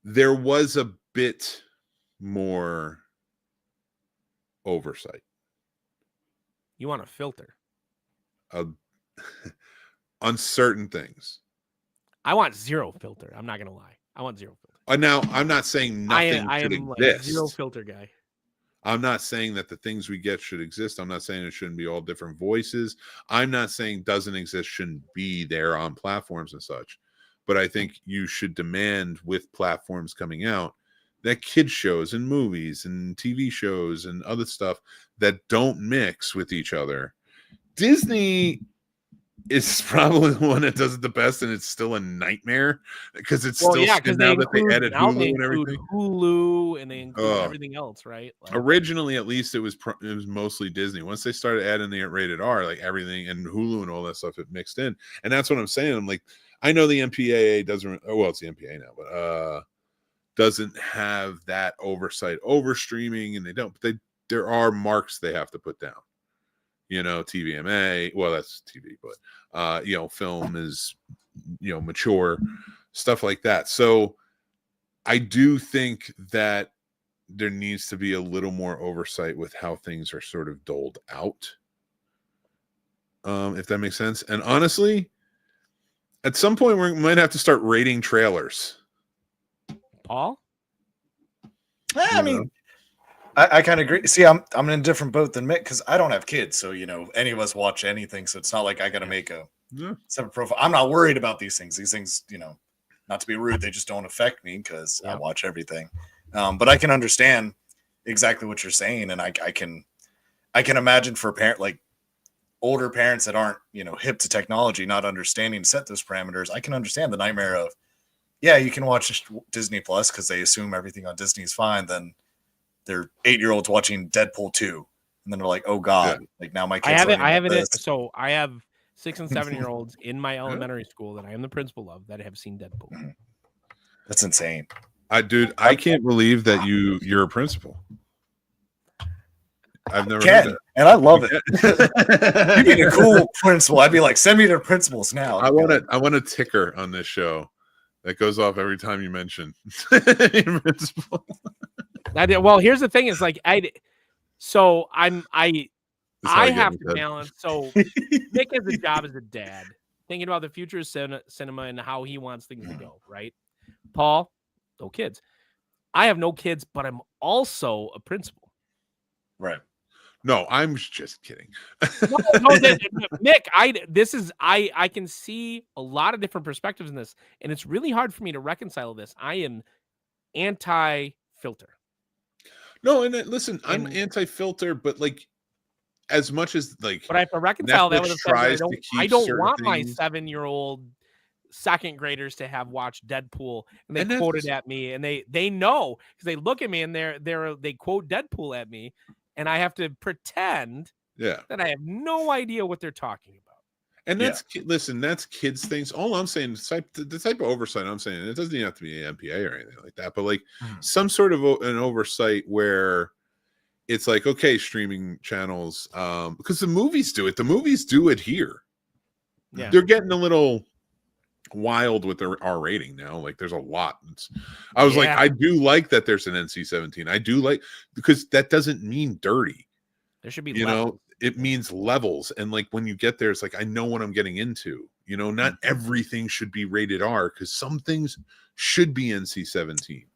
there was a bit more oversight. You want a filter on certain things. I want zero filter. I'm not gonna lie. I want zero filter. Now I'm not saying nothing should exist. Like a zero filter guy. I'm not saying that the things we get should exist. I'm not saying it shouldn't be all different voices. I'm not saying doesn't exist shouldn't be there on platforms and such. But I think you should demand with platforms coming out that kid shows and movies and TV shows and other stuff that don't mix with each other. Disney is probably the one that does it the best, and it's still a nightmare because it's now that they added Hulu and everything. Hulu and they include everything else, right? Like, originally, at least it was mostly Disney. Once they started adding the rated R, like everything and Hulu and all that stuff, it mixed in, and that's what I'm saying. I'm like, I know the MPAA doesn't. Oh, well, it's the MPAA now, but doesn't have that oversight over streaming, and they don't. But there are marks they have to put down. TVMA, well, that's TV, but film is mature, stuff like that. So I do think that there needs to be a little more oversight with how things are sort of doled out, if that makes sense. And honestly, at some point we might have to start rating trailers. Paul? I mean, I kind of agree. See, I'm in a different boat than Mick because I don't have kids, so any of us watch anything. So it's not like I got to make a separate profile. I'm not worried about these things. These things, not to be rude, they just don't affect me because I watch everything. But I can understand exactly what you're saying, and I can imagine for a parent like older parents that aren't hip to technology, not understanding to set those parameters. I can understand the nightmare of you can watch Disney Plus because they assume everything on Disney is fine. Then they're 8-year-olds watching Deadpool 2, and then they're like, "Oh God!" Like now my kids. I have it. So I have 6 and 7-year-olds in my elementary school that I am the principal of that have seen Deadpool. That's insane. I can't believe that you're a principal. I've never heard that. And I love it. You'd be a cool principal. I'd be like, send me to principals now. I want a ticker on this show that goes off every time you mention principal. Well, here's the thing: is like I have to balance. So Mick has a job as a dad, thinking about the future of cinema and how he wants things to go. Right, Paul? No kids. I have no kids, but I'm also a principal. Right. No, I'm just kidding. Mick, I can see a lot of different perspectives in this, and it's really hard for me to reconcile this. I am anti-filter. No, and listen, I'm anti-filter, but like as much as like, but I have to reconcile that with the fact that I don't want my things. 7-year-old second graders to have watched Deadpool and they quoted at me, and they know because they look at me and they quote Deadpool at me, and I have to pretend that I have no idea what they're talking about. And that's listen, that's kids' things. All I'm saying is the type of oversight I'm saying, it doesn't even have to be an MPA or anything like that, but like some sort of an oversight where it's like, okay, streaming channels, because the movies do it. The movies do it here. Yeah. They're getting a little wild with their R rating now. Like there's a lot. I was like, I do like that there's an NC-17. I do like, because that doesn't mean dirty. There should be, you know, it means levels. And like when you get there, it's like, I know what I'm getting into. You know, not everything should be rated R, because some things should be NC-17.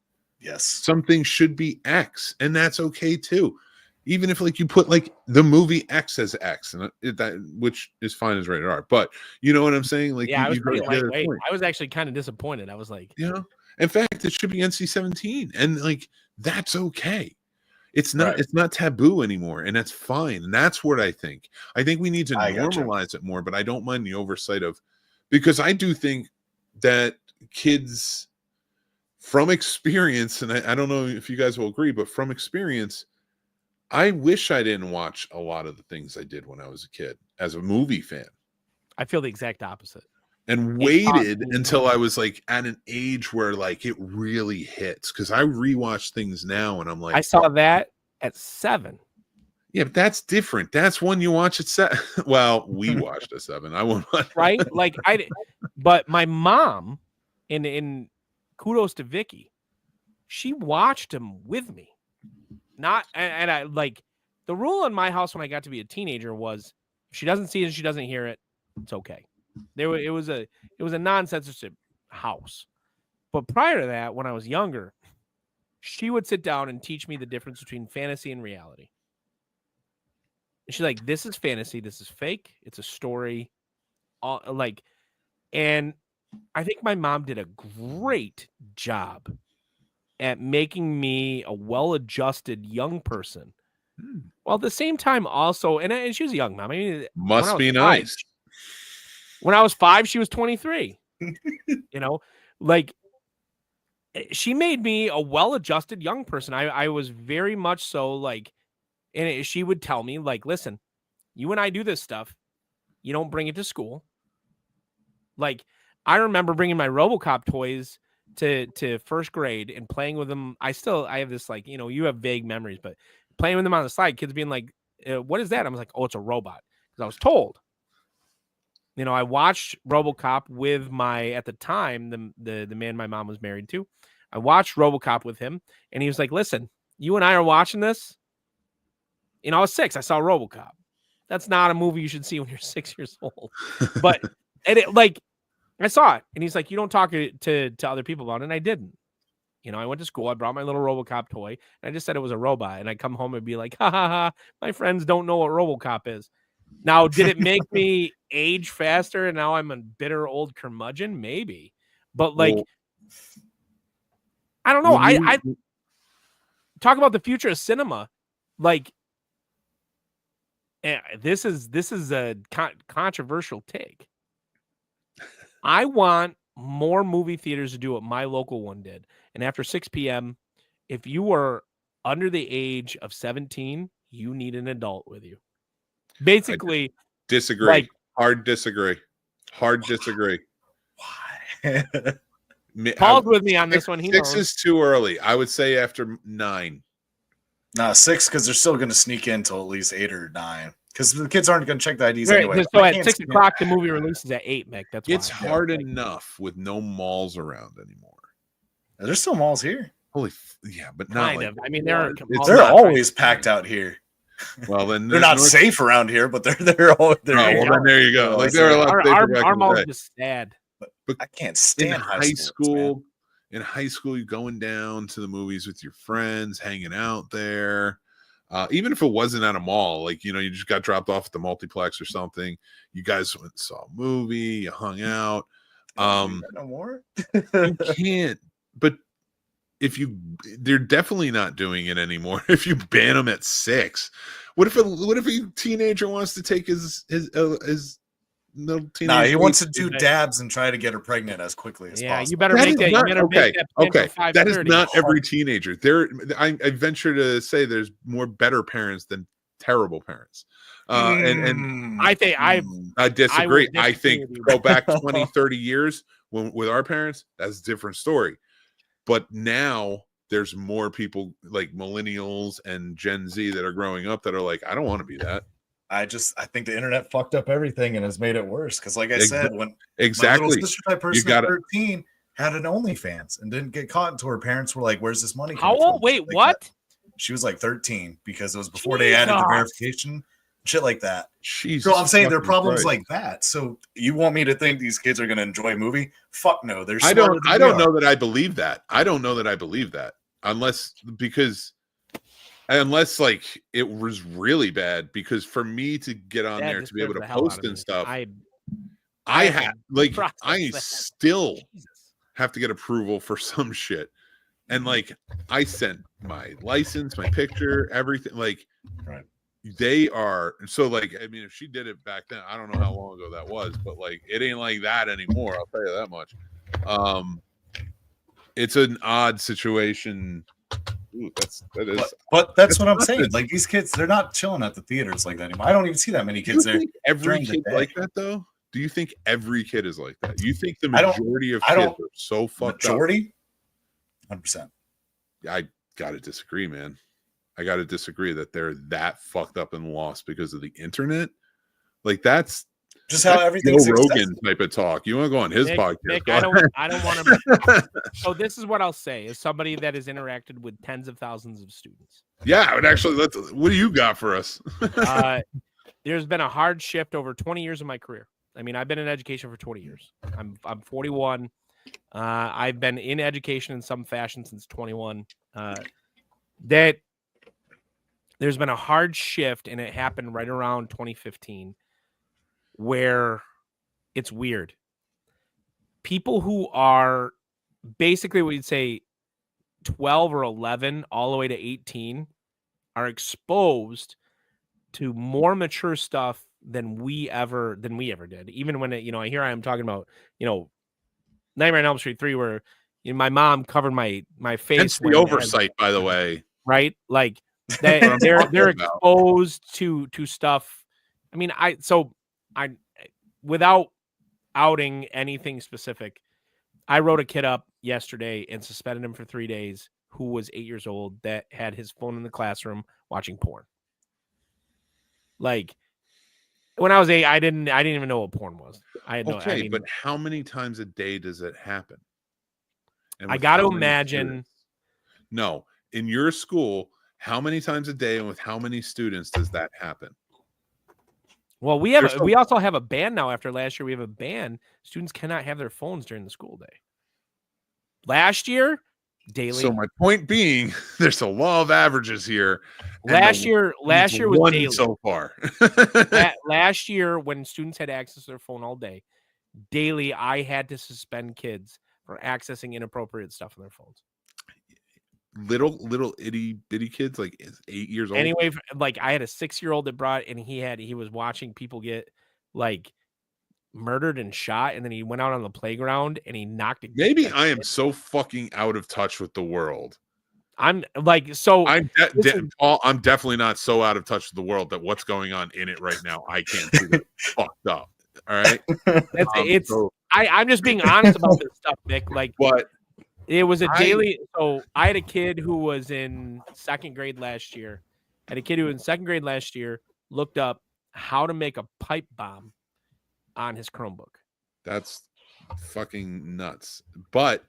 Yes. Some things should be X, and that's okay too. Even if like you put like the movie X as X, and that, which is fine as rated R, but you know what I'm saying? Like, yeah, I was pretty lightweight. I was actually kind of disappointed. I was like, yeah. In fact, it should be NC-17, and like that's okay. It's not. It's not taboo anymore, and that's fine. And that's what I think. I think we need to normalize it more. But I don't mind the oversight of, because I do think that kids, from experience, and I don't know if you guys will agree, but from experience, I wish I didn't watch a lot of the things I did when I was a kid as a movie fan. I feel the exact opposite. And waited until I was like at an age where like it really hits. Because I rewatch things now and I'm like, I saw that at 7. Yeah, but that's different. That's one you watch at 7. Well, we watched at 7. I won't watch. Right? Like but my mom, in kudos to Vicky, she watched them with me. And I like, the rule in my house when I got to be a teenager was, if she doesn't see it, she doesn't hear it, it's okay. It was a non-censorship house. But prior to that, when I was younger, she would sit down and teach me the difference between fantasy and reality. And she's like, this is fantasy, this is fake, it's a story. And I think my mom did a great job at making me a well-adjusted young person. While at the same time also, and she was a young mom. I mean, must be nice. When I was 5, she was 23. You know, like, she made me a well-adjusted young person. I was very much so like, and she would tell me like, listen, you and I do this stuff. You don't bring it to school. Like, I remember bringing my RoboCop toys to first grade and playing with them. I have this, like, you know, you have vague memories, but playing with them on the slide, kids being like, what is that? I was like, oh, it's a robot. Because I was told. You know, I watched RoboCop with at the time, the man my mom was married to. I watched RoboCop with him, and he was like, listen, you and I are watching this. You know, I was 6. I saw RoboCop. That's not a movie you should see when you're 6 years old. But, and it, like, I saw it, and he's like, you don't talk to other people about it, and I didn't. You know, I went to school, I brought my little RoboCop toy, and I just said it was a robot, and I come home and be like, ha, ha, ha, my friends don't know what RoboCop is. Now, did it make me age faster, and now I'm a bitter old curmudgeon? Maybe. But, like, I don't know. I talk about the future of cinema. Like, this is a controversial take. I want more movie theaters to do what my local one did. And after 6 p.m., if you are under the age of 17, you need an adult with you. Basically, disagree. Like, hard disagree. Why? Paul's with me on this one. 6 is too early. I would say after 9. No, 6, because they're still going to sneak in till at least 8 or 9. Because the kids aren't going to check the IDs anyway. So at 6 o'clock, the movie releases at 8, Mick. That's why. It's hard enough with no malls around anymore. There's still malls here. Yeah, but not kind like, of. I mean, they're always packed out here. Well, then they're not safe around here, but they're all there. Well, then there you go. Like there are a lot of our malls just sad. But I can't stand in high school. In high school, you're going down to the movies with your friends, hanging out there. Even if it wasn't at a mall, like, you know, you just got dropped off at the multiplex or something. You guys went and saw a movie, you hung out. No more. You can't. But they're definitely not doing it anymore. If you ban them at 6, what if a teenager wants to take his little teenager? No, he wants to do dabs and try to get her pregnant as quickly as possible. Yeah, you better make that. Okay. That is not every teenager. I venture to say there's more better parents than terrible parents. And I think I disagree. I think go back 20, 30 years with our parents, that's a different story. But now there's more people like millennials and Gen Z that are growing up that are like, I don't want to be that. I think the internet fucked up everything and has made it worse. Because, like I said, when my little sister type person at 13 had an OnlyFans and didn't get caught until her parents were like, "Where's this money coming from?" How old? Wait, what? That. She was like 13 because it was before they added the verification, shit like that. Jesus, so I'm saying there are problems like that. So you want me to think these kids are going to enjoy a movie? Fuck no. They're I don't know that I believe that. I don't know that I believe that unless like it was really bad, because for me to get on there to be able to post and stuff, I still have to get approval for some shit. And like I sent my license, my picture, everything. Like they are so like, I mean, if she did it back then, I don't know how long ago that was, but like it ain't like that anymore. I'll tell you that much. It's an odd situation. Ooh, that is. But that's what I'm saying. Like these kids, they're not chilling at the theaters like that anymore. I don't even see that many kids there. Every kid like that though? Do you think every kid is like that? You think the majority of kids are so fucked up? 100%. I gotta disagree, man. I gotta disagree that they're that fucked up and lost because of the internet. Like that's just how everything's Joe Rogan type of talk. You want to go on his podcast? Mick, I don't want to. So this is what I'll say: as somebody that has interacted with tens of thousands of students. Yeah, but actually, what do you got for us? There's been a hard shift over 20 years of my career. I mean, I've been in education for 20 years. I'm 41. I've been in education in some fashion since 21. That there's been a hard shift, and it happened right around 2015. Where it's weird. People who are basically what you'd say 12 or 11 all the way to 18 are exposed to more mature stuff than we ever did. Even when here I am talking about, Nightmare on Elm Street 3, where my mom covered my face. That's the oversight, by the way. Right? Like they're exposed to stuff. I mean, without outing anything specific, I wrote a kid up yesterday and suspended him for 3 days who was 8 years old that had his phone in the classroom watching porn. Like when I was 8, I didn't even know what porn was. But how many times a day does it happen? I got to imagine. No, in your school, how many times a day and with how many students does that happen? Well, we also have a ban now. After last year, we have a ban. Students cannot have their phones during the school day. Last year, daily. So my point being, there's a law of averages here. Last year was one daily so far. Last year, when students had access to their phone all day, daily, I had to suspend kids for accessing inappropriate stuff on their phones. Little itty bitty kids, like 8 years old. Anyway, like I had a 6-year-old that brought, and he was watching people get like murdered and shot, and then he went out on the playground and he knocked it. Maybe I am so fucking out of touch with the world. I'm like, so I'm definitely not so out of touch with the world that what's going on in it right now I can't see it. Fucked up. All right. I'm just being honest about this stuff, Mick. Like what? It was a daily. So I had a kid who was in second grade last year. Looked up how to make a pipe bomb on his Chromebook. That's fucking nuts. But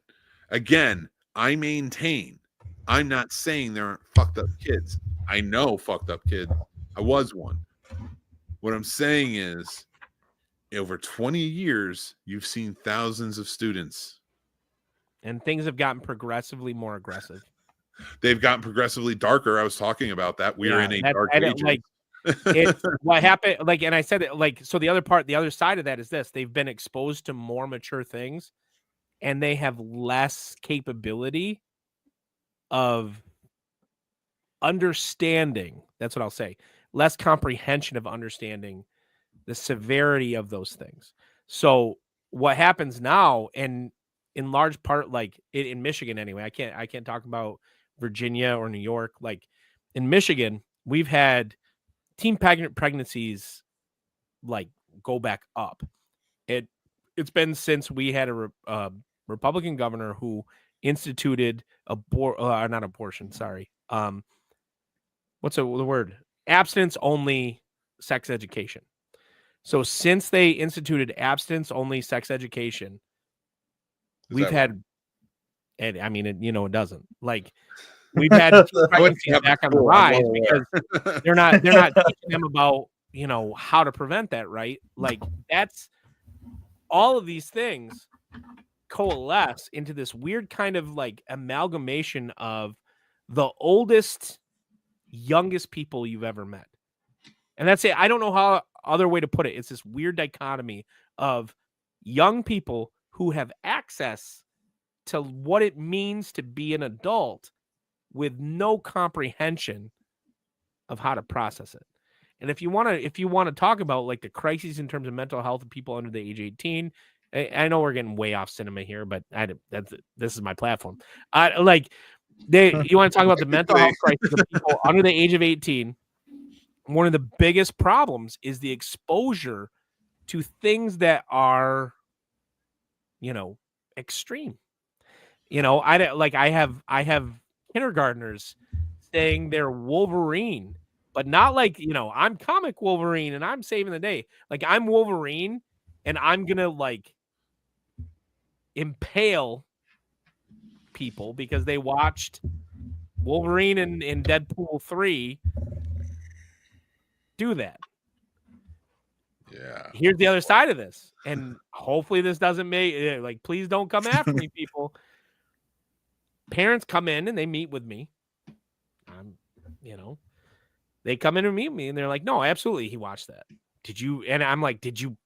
again, I maintain, I'm not saying there aren't fucked up kids. I know fucked up kids. I was one. What I'm saying is, over 20 years, you've seen thousands of students. And things have gotten progressively more aggressive. They've gotten progressively darker. I was talking about that. We are in a dark age. Like, what happened? Like, and I said it. Like, so the other side of that is this: they've been exposed to more mature things, and they have less capability of understanding. That's what I'll say. Less comprehension of understanding the severity of those things. So what happens now, and in large part, like in Michigan anyway, I can't talk about Virginia or New York. Like in Michigan, we've had teen pregnancies like go back up. It's been since we had a Republican governor who instituted what's the word? Abstinence only sex education. So since they instituted abstinence-only sex education, we've had, and I mean, it doesn't. Like, we've had pregnancies back on the rise because they're not teaching them about, how to prevent that, right? Like, that's all of these things coalesce into this weird kind of like amalgamation of the oldest, youngest people you've ever met. And that's it. I don't know how other way to put it. It's this weird dichotomy of young people who have access to what it means to be an adult with no comprehension of how to process it. And if you want to talk about like the crises in terms of mental health of people under the age 18, I know we're getting way off cinema here, but this is my platform. You want to talk about the mental health crisis of people under the age of 18. One of the biggest problems is the exposure to things that are, extreme. I have kindergartners saying they're Wolverine, but not like, I'm comic Wolverine and I'm saving the day. Like, I'm Wolverine and I'm going to like impale people because they watched Wolverine in Deadpool 3 do that. Yeah. Here's the other side of this. And hopefully this doesn't make please don't come after me, people. Parents come in and they meet with me. They come in and meet me and they're like, no, absolutely. He watched that. Did you? And I'm like, did you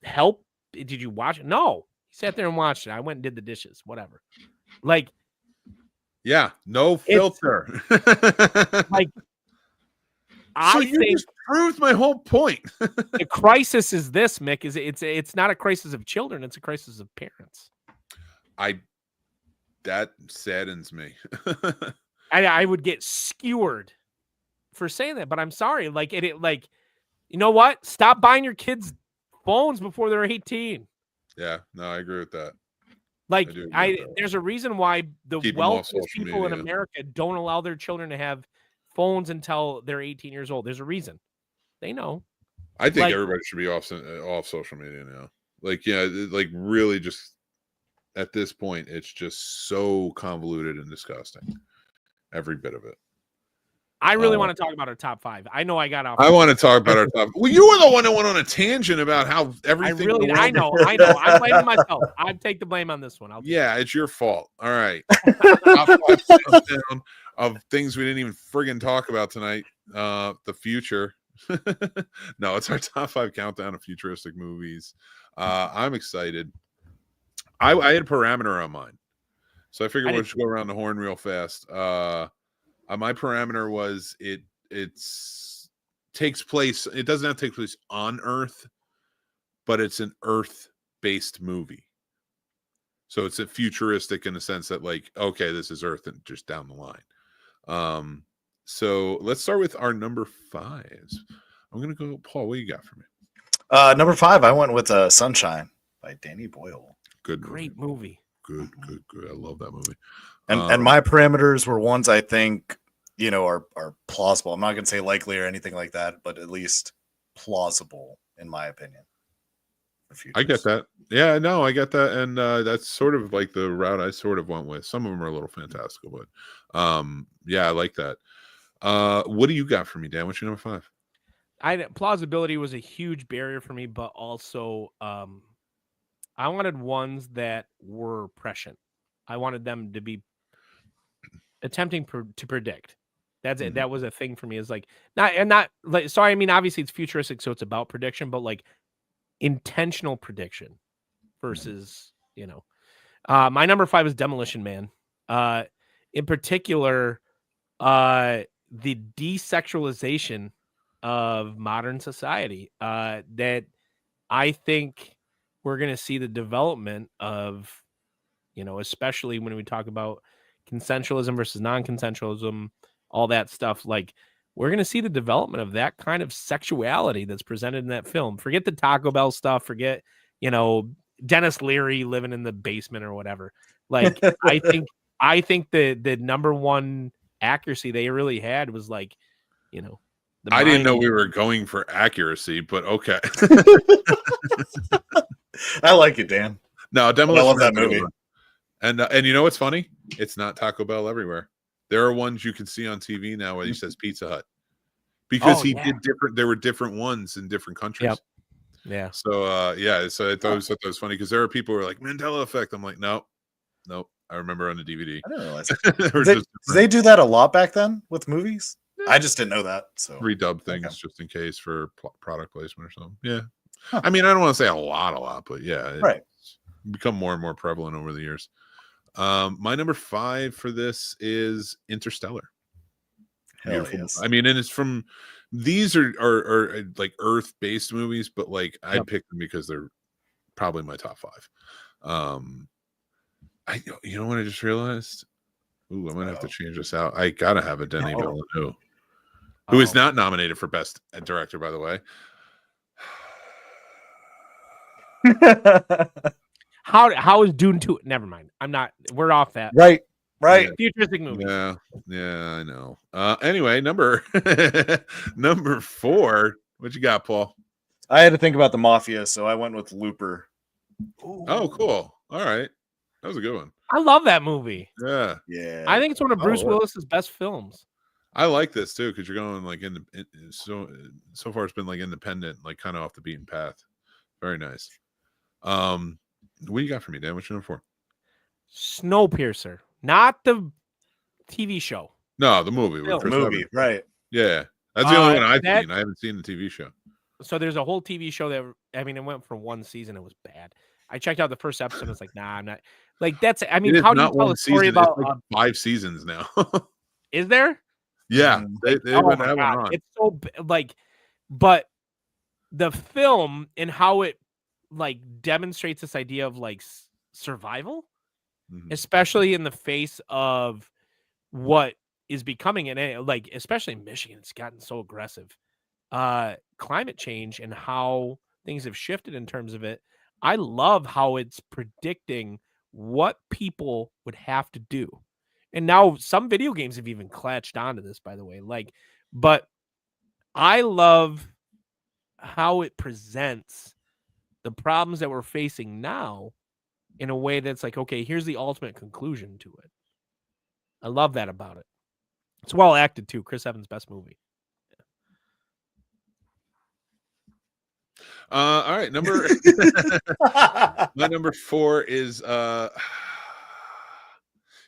help? Did you watch it? No. He sat there and watched it. I went and did the dishes, whatever. Like, yeah, no filter. Like, I think just proved my whole point. The crisis is this, Mick, is it's not a crisis of children, it's a crisis of parents. That saddens me. I would get skewered for saying that, but I'm sorry. Like, you know what? Stop buying your kids phones before they're 18. Yeah, no, I agree with that. Like, there's a reason why the wealthiest people in America don't allow their children to have phones until they're 18 years old. There's a reason. They know. I think everybody should be off social media now. Like, really just at this point, it's just so convoluted and disgusting. Every bit of it. I really want to talk about our top 5. I know I got off. I want to talk about our top. Well, you were the one that went on a tangent about how everything. I know. I'm blaming myself. I take the blame on this one. It's your fault. All right. Top 5 down of things we didn't even friggin' talk about tonight. The future. No, it's our top 5 countdown of futuristic movies. I'm excited. I had a parameter on mine, so I figured we should go around the horn real fast. My parameter was it takes place. It doesn't have to take place on Earth, but it's an Earth-based movie. So it's a futuristic in the sense that, like, okay, this is Earth and just down the line. So let's start with our number 5s. I'm gonna go, Paul. What you got for me? Number 5, I went with Sunshine by Danny Boyle. Great movie. Good. I love that movie. And my parameters were ones I think, are plausible. I'm not going to say likely or anything like that, but at least plausible, in my opinion. I get that. Yeah, no, I get that. And that's sort of like the route I sort of went with. Some of them are a little fantastical, but yeah, I like that. What do you got for me, Dan? What's your number 5? Plausibility was a huge barrier for me, but also I wanted ones that were prescient. I wanted them to be attempting to predict. That's it. That was a thing for me. Is like not like, sorry. I mean, obviously it's futuristic, so it's about prediction, but like intentional prediction versus, my number 5 is Demolition Man. In particular, the desexualization of modern society. That I think we're going to see the development of, especially when we talk about consensualism versus non-consensualism, all that stuff. Like, we're going to see the development of that kind of sexuality that's presented in that film. Forget the Taco Bell stuff. Forget, Dennis Leary living in the basement or whatever. Like, I think the number one accuracy they really had was like, I didn't know we were going for accuracy, but okay. I like it, Dan. No, Demolition. I love that movie. And you know what's funny? It's not Taco Bell everywhere. There are ones you can see on TV now where he says Pizza Hut because did different. There were different ones in different countries. Yep. Yeah. So So I thought it was funny because there are people who are like Mandela effect. I'm like, nope. I remember on the DVD. I didn't realize. Did they do that a lot back then with movies? I just didn't know that. So redub things just in case for product placement or something. Yeah. Huh. I mean, I don't want to say a lot, but yeah, it's become more and more prevalent over the years. My number 5 for this is Interstellar. Beautiful. Yes. I mean, and it's from these are like Earth-based movies, but like I picked them because they're probably my top 5. You know what I just realized? Ooh, I'm gonna have to change this out. I gotta have a Denis Villeneuve, who is not nominated for Best Director, by the way. How is Dune 2? Never mind. I'm not. We're off that. Right. Yeah. Futuristic Movies. Yeah, I know. Anyway, number 4. What you got, Paul? I had to think about the Mafia, so I went with Looper. Ooh. Oh, cool. All right. That was a good one. I love that movie. Yeah. I think it's one of Bruce Willis's best films. I like this too because you're going like so far it's been like independent, like kind of off the beaten path. Very nice. What do you got for me, Dan? What's your number 4? Snowpiercer, not the TV show. No, the movie. The movie, right? Yeah, that's the only one I've seen. I haven't seen the TV show. So there's a whole TV show that it went for one season. It was bad. I checked out the first episode. I was like, nah, I'm not. Like that's. I mean, how do you tell a story about like 5 seasons now? Is there? Yeah, they went that one on. It's so like, but the film and how it like demonstrates this idea of like survival, especially in the face of what is becoming like, especially in Michigan, it's gotten so aggressive. Climate change and how things have shifted in terms of it. I love how it's predicting what people would have to do. And now some video games have even clatched onto this, by the way. Like, but I love how it presents the problems that we're facing now in a way that's like, okay, here's the ultimate conclusion to it. I love that about it. It's well acted too. Chris Evans' best movie. All right, my number 4 is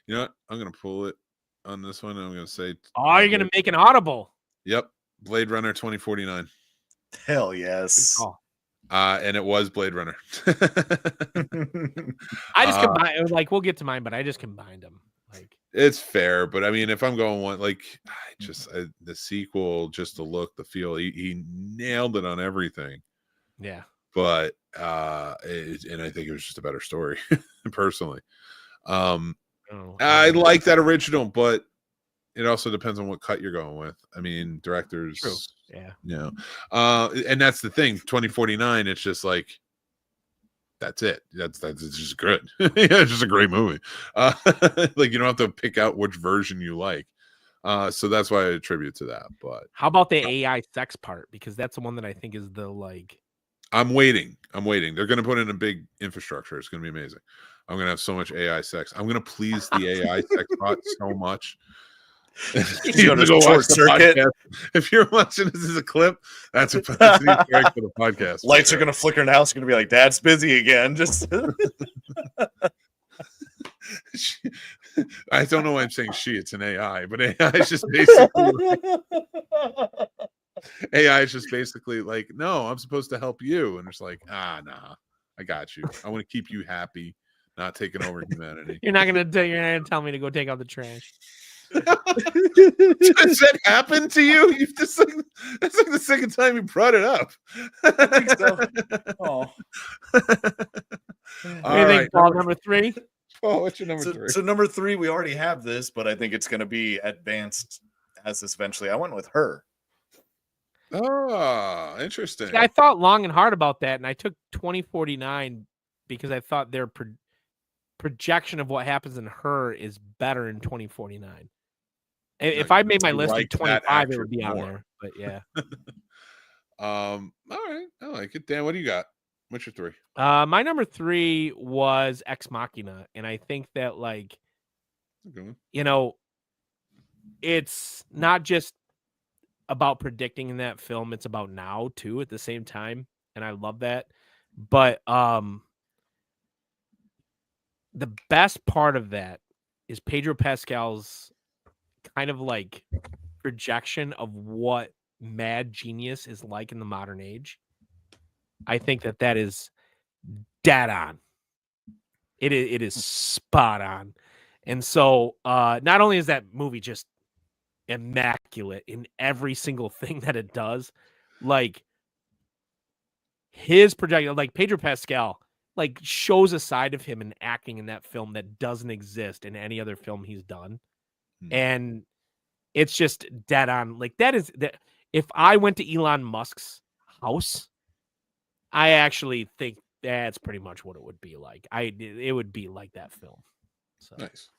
you know what? I'm gonna pull it on this one and I'm gonna say you're gonna make an audible. Yep. Blade Runner 2049. Hell yes. And it was Blade Runner. I just combined like we'll get to mine, but I just combined them. Like it's fair, but I mean if I'm going one like the sequel, just the look, the feel, he nailed it on everything. Yeah. But and I think it was just a better story personally. I like that original, but it also depends on what cut you're going with. I mean, directors, true. Yeah, you know, and that's the thing. 2049, it's just like that's it. That's just good. Yeah, it's just a great movie. Like you don't have to pick out which version you like. So that's why I attribute to that. But how about the AI sex part? Because that's the one that I think is the like. I'm waiting. They're going to put in a big infrastructure. It's going to be amazing. I'm going to have so much AI sex. I'm going to please the AI sex bot so much. You go short circuit. If you're watching this as a clip, that's an Easter egg for the podcast. Lights are going to flicker now. It's going to be like, Dad's busy again. Just. I don't know why I'm saying she. It's an AI, but AI is just basically. AI is just basically like, no, I'm supposed to help you, and it's like, nah, I got you. I want to keep you happy, not taking over humanity. You're not gonna tell me to go take out the trash. Does that happen to you? You've just like that's like the second time you brought it up. I think so. Oh. All right, Paul, number 3. Oh, what's your number 3? So number 3, we already have this, but I think it's going to be advanced as this eventually. I went with Her. Oh, interesting. See, I thought long and hard about that, and I took 2049 because I thought their projection of what happens in Her is better in 2049. If I made my list of 25, it would be on there. But yeah. All right, I like it. Dan, what do you got? What's your 3? My number 3 was Ex Machina, and I think that it's not just about predicting in that film; it's about now too. At the same time, and I love that. But the best part of that is Pedro Pascal's kind of projection of what mad genius is like in the modern age. I think that is dead on. It is spot on. And so not only is that movie just immaculate in every single thing that it does, his projection, Pedro Pascal, shows a side of him in acting in that film that doesn't exist in any other film he's done. And it's just dead on. That if I went to Elon Musk's house, I actually think that's pretty much what it would be like. It would be like that film. So. Nice.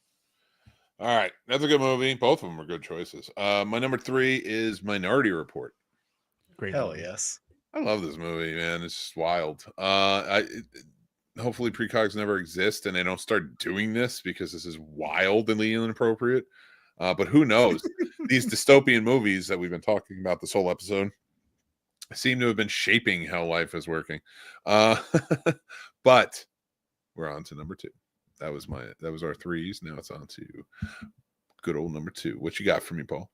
All right, that's a good movie. Both of them are good choices. My number 3 is Minority Report. Great. Hell yes. I love this movie, man. It's just wild. Hopefully precogs never exist and they don't start doing this because this is wildly inappropriate. But who knows? These dystopian movies that we've been talking about this whole episode seem to have been shaping how life is working. But we're on to number 2. That was our 3s. Now it's on to good old number 2. What you got for me, Paul?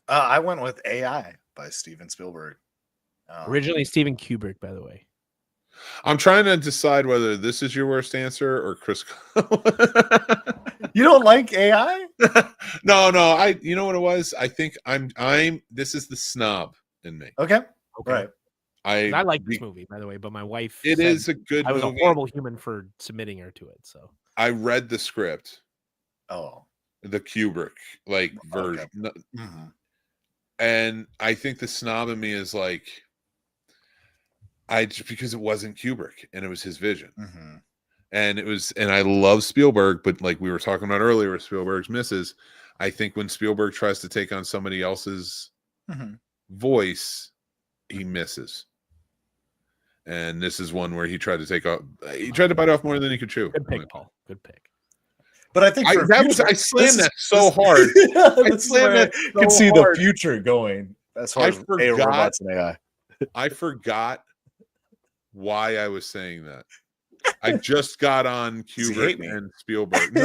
I went with AI by Steven Spielberg. Originally Steven Kubrick, by the way. I'm trying to decide whether this is your worst answer or Chris. You don't like AI? No. You know what it was? I think this is the snob in me. Okay. Right. I like this movie, by the way, but my wife It is a good I was movie. a horrible human for submitting her to it. So I read the script. Oh. The Kubrick version. Okay. Mm-hmm. And I think the snob in me is because it wasn't Kubrick and it was his vision. Mm-hmm. And I love Spielberg, but like we were talking about earlier with Spielberg's misses, I think when Spielberg tries to take on somebody else's voice, he misses. And this is one where he tried to bite off more than he could chew. Good pick, Paul. Good pick. But I think I slammed that so hard. I slammed that. You can see the future going as far as robots and AI. I forgot why I was saying that. I just got on Kubrick and Spielberg.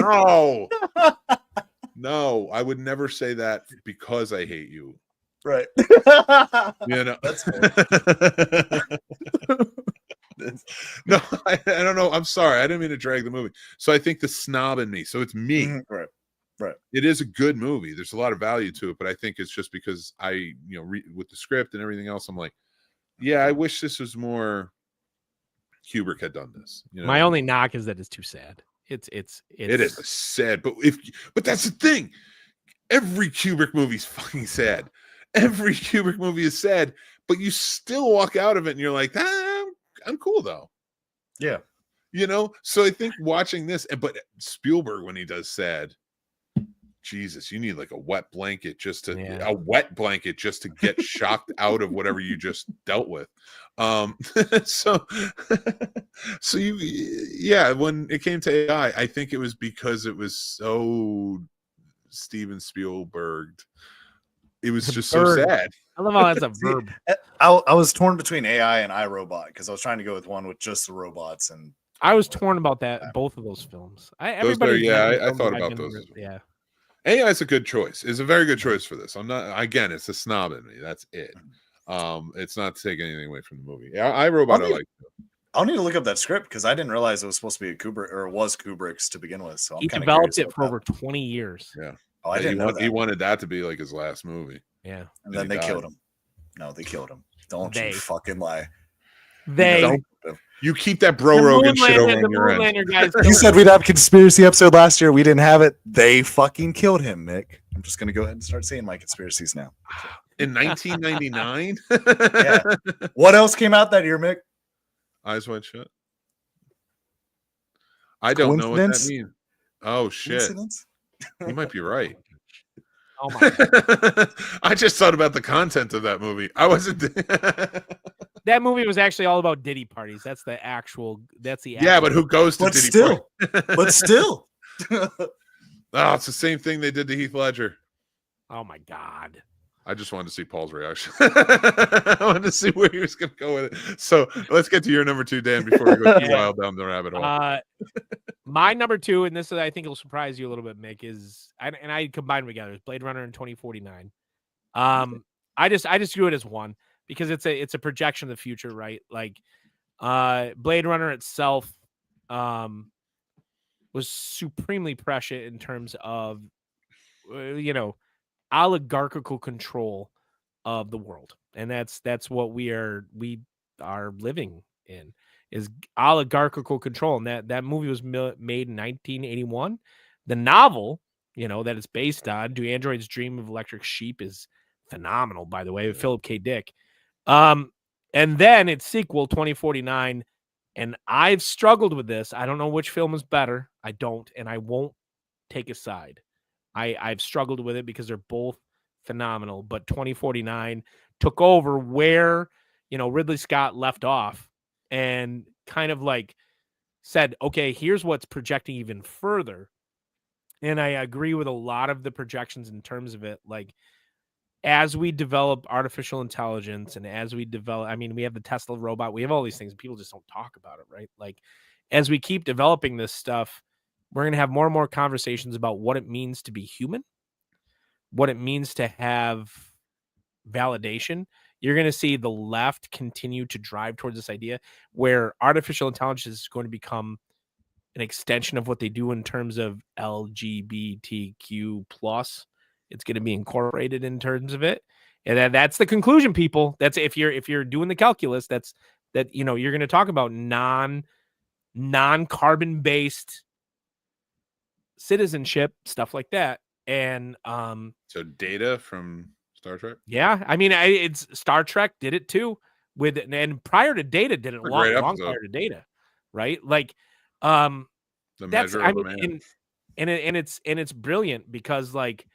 No, I would never say that because I hate you. Right. That's fair. No, I don't know. I'm sorry. I didn't mean to drag the movie. So I think the snob in me. So it's me. Mm-hmm. Right. It is a good movie. There's a lot of value to it, but I think it's just because I, with the script and everything else, I'm like, yeah, I wish this was more. Kubrick had done this. My only knock is that it's too sad. It is sad, but that's the thing. Every Kubrick movie is fucking sad. Every Kubrick movie is sad, but you still walk out of it and you're like, I'm cool though. Yeah. So I think watching this, but Spielberg, when he does sad, Jesus, you need like a wet blanket just to get shocked out of whatever you just dealt with. So when it came to AI, I think it was because it was so Steven Spielberg. It was just so sad. I love how that's a verb. I was torn between AI and iRobot because I was trying to go with one with just the robots, and I was torn about both of those films. I thought about those. Yeah. AI is a good choice. It's a very good choice for this. I'm not. Again, it's a snob in me. That's it. It's not to take anything away from the movie. iRobot, I like. I'll need to look up that script because I didn't realize it was supposed to be a Kubrick or it was Kubrick's to begin with. So he developed it for over 20 years. Yeah. Oh, I didn't know that. He wanted that to be like his last movie. Yeah. And then they killed him. No, they killed him. Don't you fucking lie. You keep that Bro Rogan shit over in your end. You said we'd have a conspiracy episode last year. We didn't have it. They fucking killed him, Mick. I'm just going to go ahead and start saying my conspiracies now. In 1999? Yeah. What else came out that year, Mick? Eyes Wide Shut. I don't know what that means. Oh, shit. You might be right. Oh my God. I just thought about the content of that movie. I wasn't. That movie was actually all about Diddy parties. That's the actual. Yeah, but who goes to Diddy parties? But still. Oh, it's the same thing they did to Heath Ledger. Oh my God. I just wanted to see Paul's reaction. I wanted to see where he was going to go with it. So let's get to your number 2, Dan, before we go too wild down the rabbit hole. My number 2, and this I think will surprise you a little bit, Mick, is I combine them together. It's Blade Runner and 2049. I just do it as one because it's a projection of the future, right? Like Blade Runner itself was supremely prescient in terms of oligarchical control of the world, and that's what we are living in, is oligarchical control. And that movie was made in 1981. The novel, that it's based on, Do Androids Dream of Electric Sheep, is phenomenal, by the way, with Philip K. Dick. And then its sequel, 2049, and I've struggled with this. I don't know which film is better. I don't, and I won't take a side. I've struggled with it because they're both phenomenal, but 2049 took over where, Ridley Scott left off and kind of like said, okay, here's what's projecting even further. And I agree with a lot of the projections in terms of it. Like, as we develop artificial intelligence and as we develop, we have the Tesla robot, we have all these things. People just don't talk about it, right? Like, as we keep developing this stuff, we're going to have more and more conversations about what it means to be human, what it means to have validation. You're going to see the left continue to drive towards this idea where artificial intelligence is going to become an extension of what they do in terms of LGBTQ+. It's going to be incorporated in terms of it. And that's the conclusion, people. That's if you're doing the calculus, that you're going to talk about non-carbon based citizenship, stuff like that. And so Data from Star Trek, it's Star Trek did it too, and prior to Data did it long prior to Data, right? Like the measure of a man. and it's brilliant because, like,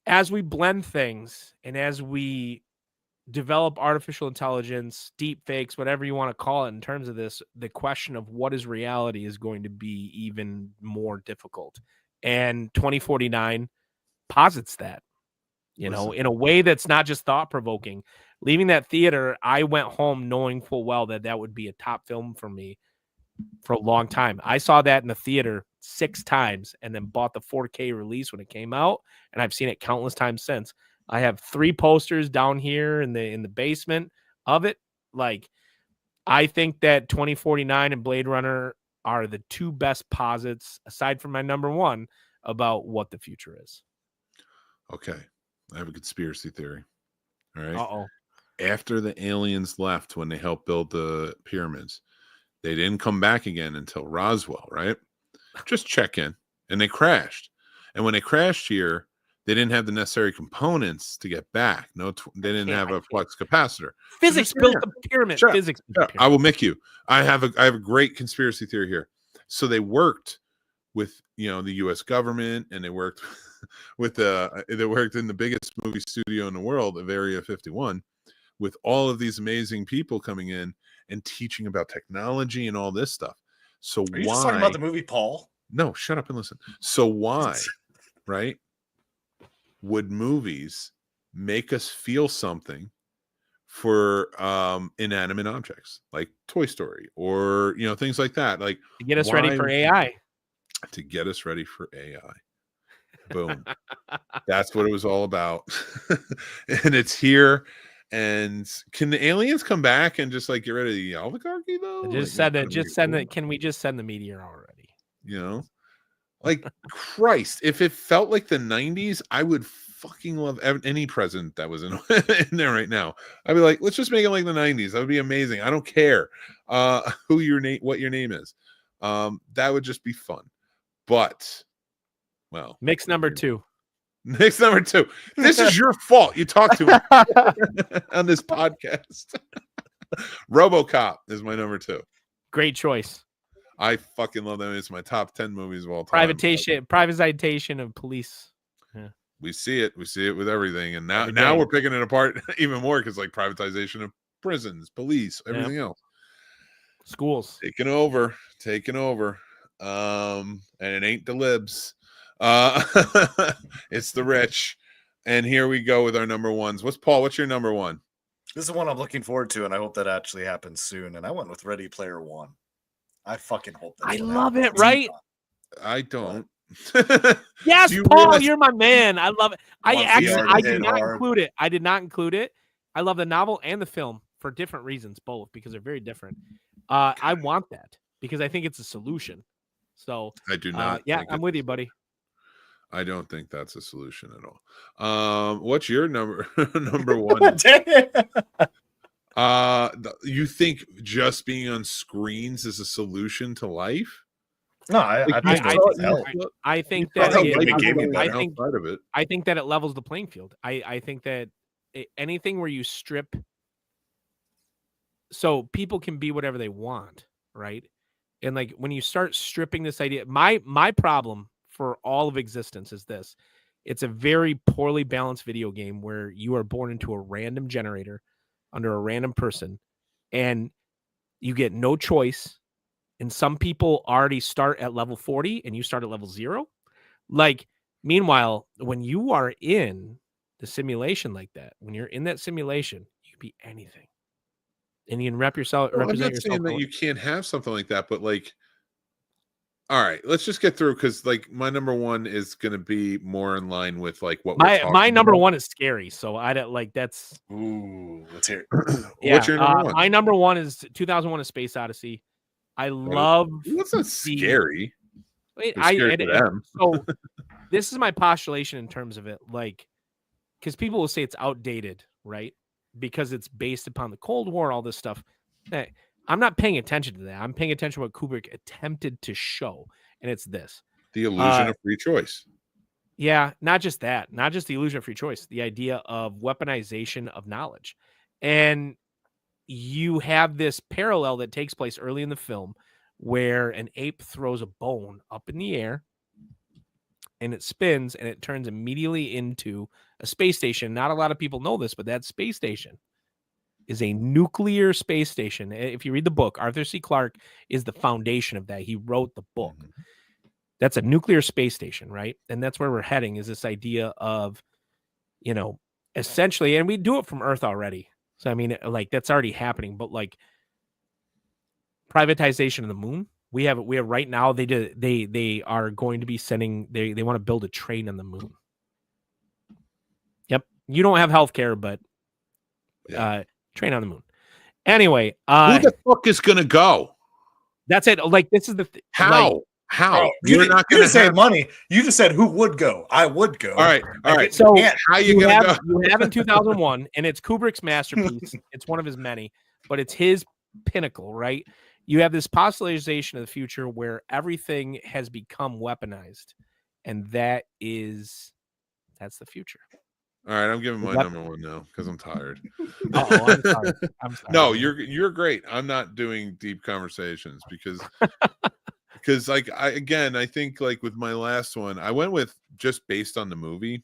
as we blend things and as we develop artificial intelligence, deep fakes, whatever you want to call it, in terms of this, the question of what is reality is going to be even more difficult. And 2049 posits that, in a way that's not just thought-provoking. Leaving that theater, I went home knowing full well that would be a top film for me for a long time. I saw that in the theater 6 times and then bought the 4K release when it came out, and I've seen it countless times since. I have 3 posters down here in the basement of it. Like, I think that 2049 and Blade Runner are the 2 best posits, aside from my number 1, about what the future is. Okay. I have a conspiracy theory. All right. Uh-oh. After the aliens left, when they helped build the pyramids, they didn't come back again until Roswell, right? Just check in. And they crashed. And when they crashed here, they didn't have the necessary components to get back. They didn't have a flux capacitor. Physics built the pyramid. Physics. I will make you. I have a great conspiracy theory here. So they worked with the U.S. government, and they worked with they worked in the biggest movie studio in the world of Area 51, with all of these amazing people coming in and teaching about technology and all this stuff. So Are you just talking about the movie Paul? No, shut up and listen. So why, right? Would movies make us feel something for inanimate objects like Toy Story or things like that, like to get us ready for AI? To get us ready for AI. Boom. That's what it was all about. And it's here. And can the aliens come back and just like get rid of the oligarchy though? Can we just send the meteor already? Like, Christ, if it felt like the 90s, I would fucking love any president that was in there right now. I'd be like, let's just make it like the 90s. That would be amazing. I don't care what your name is. That would just be fun. But, well. Mick's number 2. Mick's number 2. This is your fault. You talked to him on this podcast. RoboCop is my number 2. Great choice. I fucking love that. It's my top 10 movies of all time. Privatization of police. we see it with everything, and now we're picking it apart even more because like privatization of prisons, police, everything else, schools taking over, and it ain't the libs, it's the rich. And here we go with our number ones. What's your number one? This is one I'm looking forward to, and I hope that actually happens soon. And I went with Ready Player One. I fucking hope that. I love it, right? I don't. Yes, Paul, you're my man. I love it. I did not include it. I did not include it. I love the novel and the film for different reasons, both because they're very different. I want that because I think it's a solution. So I do not. I'm with you, buddy. I don't think that's a solution at all. What's your number one? You think just being on screens is a solution to life? No, I think that it levels the playing field. I think that anything where you strip, so people can be whatever they want, right? And like when you start stripping this idea, my problem for all of existence is this: it's a very poorly balanced video game where you are born into a random generator under a random person, and you get no choice. And some people already start at level 40 and you start at level 0. Like, meanwhile, when you are in the simulation like that, when you're in that simulation, you can be anything. And you can represent yourself. I'm not saying that you can't have something like that, but like, all right, let's just get through because like my number one is going to be more in line with like what my number one is scary. So I don't like that's. Ooh, let's hear it. What's your number one? My number one is 2001: A Space Odyssey. I love. What's not scary? So this is my postulation in terms of it, like, because people will say it's outdated, right? Because it's based upon the Cold War, all this stuff. Hey, I'm not paying attention to that. I'm paying attention to what Kubrick attempted to show, and it's this: the illusion of free choice. Yeah, not just that, not just the illusion of free choice, the idea of weaponization of knowledge, and you have this parallel that takes place early in the film where an ape throws a bone up in the air and it spins and it turns immediately into a space station. Not a lot of people know this, but that space station is a nuclear space station. If you read the book, Arthur C. Clarke is the foundation of that. He wrote the book. That's a nuclear space station, right? And that's where we're heading, is this idea of, essentially, and we do it from Earth already. So, I mean, like, that's already happening, but like privatization of the moon, we have right now, they are going to be sending, they want to build a train on the moon. Yep. You don't have healthcare, but train on the moon. Anyway. Who the fuck is going to go? That's it. Like, this is the how? Like, how? You didn't say money. You just said who would go. I would go. All right. So how you gonna go? You have in 2001, and it's Kubrick's masterpiece. It's one of his many, but it's his pinnacle, right? You have this postularization of the future where everything has become weaponized, and that's the future. All right, I'm giving my number one now because I'm tired. I'm sorry. No, you're great. I'm not doing deep conversations because like I think like with my last one, I went with just based on the movie,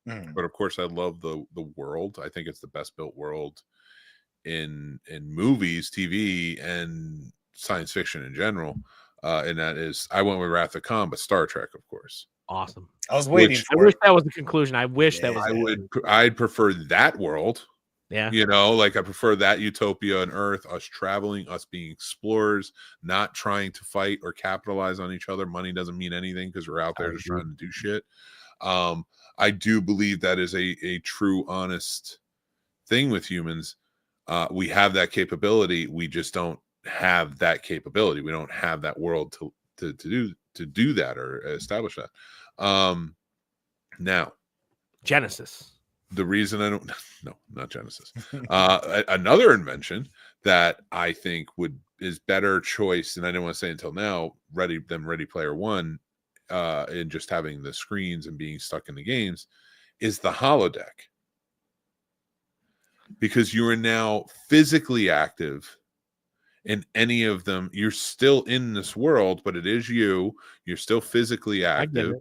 but of course I love the world. I think it's the best built world in movies, TV, and science fiction in general. And that is, I went with Wrath of Khan, but Star Trek, of course. Awesome. I was waiting. I wish that was the conclusion. I wish that was. I'd prefer that world. Yeah. Like I prefer that utopia on Earth, us traveling, us being explorers, not trying to fight or capitalize on each other. Money doesn't mean anything because we're out there just trying to do shit. I do believe that is a true, honest thing with humans. We have that capability. We just don't have that capability. We don't have that world to do that or establish that. Now, Genesis. The reason I don't, no, not Genesis. Another invention that I think is better choice, and I didn't want to say until now, Ready Player One, in just having the screens and being stuck in the games, is the holodeck. Because you are now physically active in any of them. You're still in this world, but it is you. You're still physically active.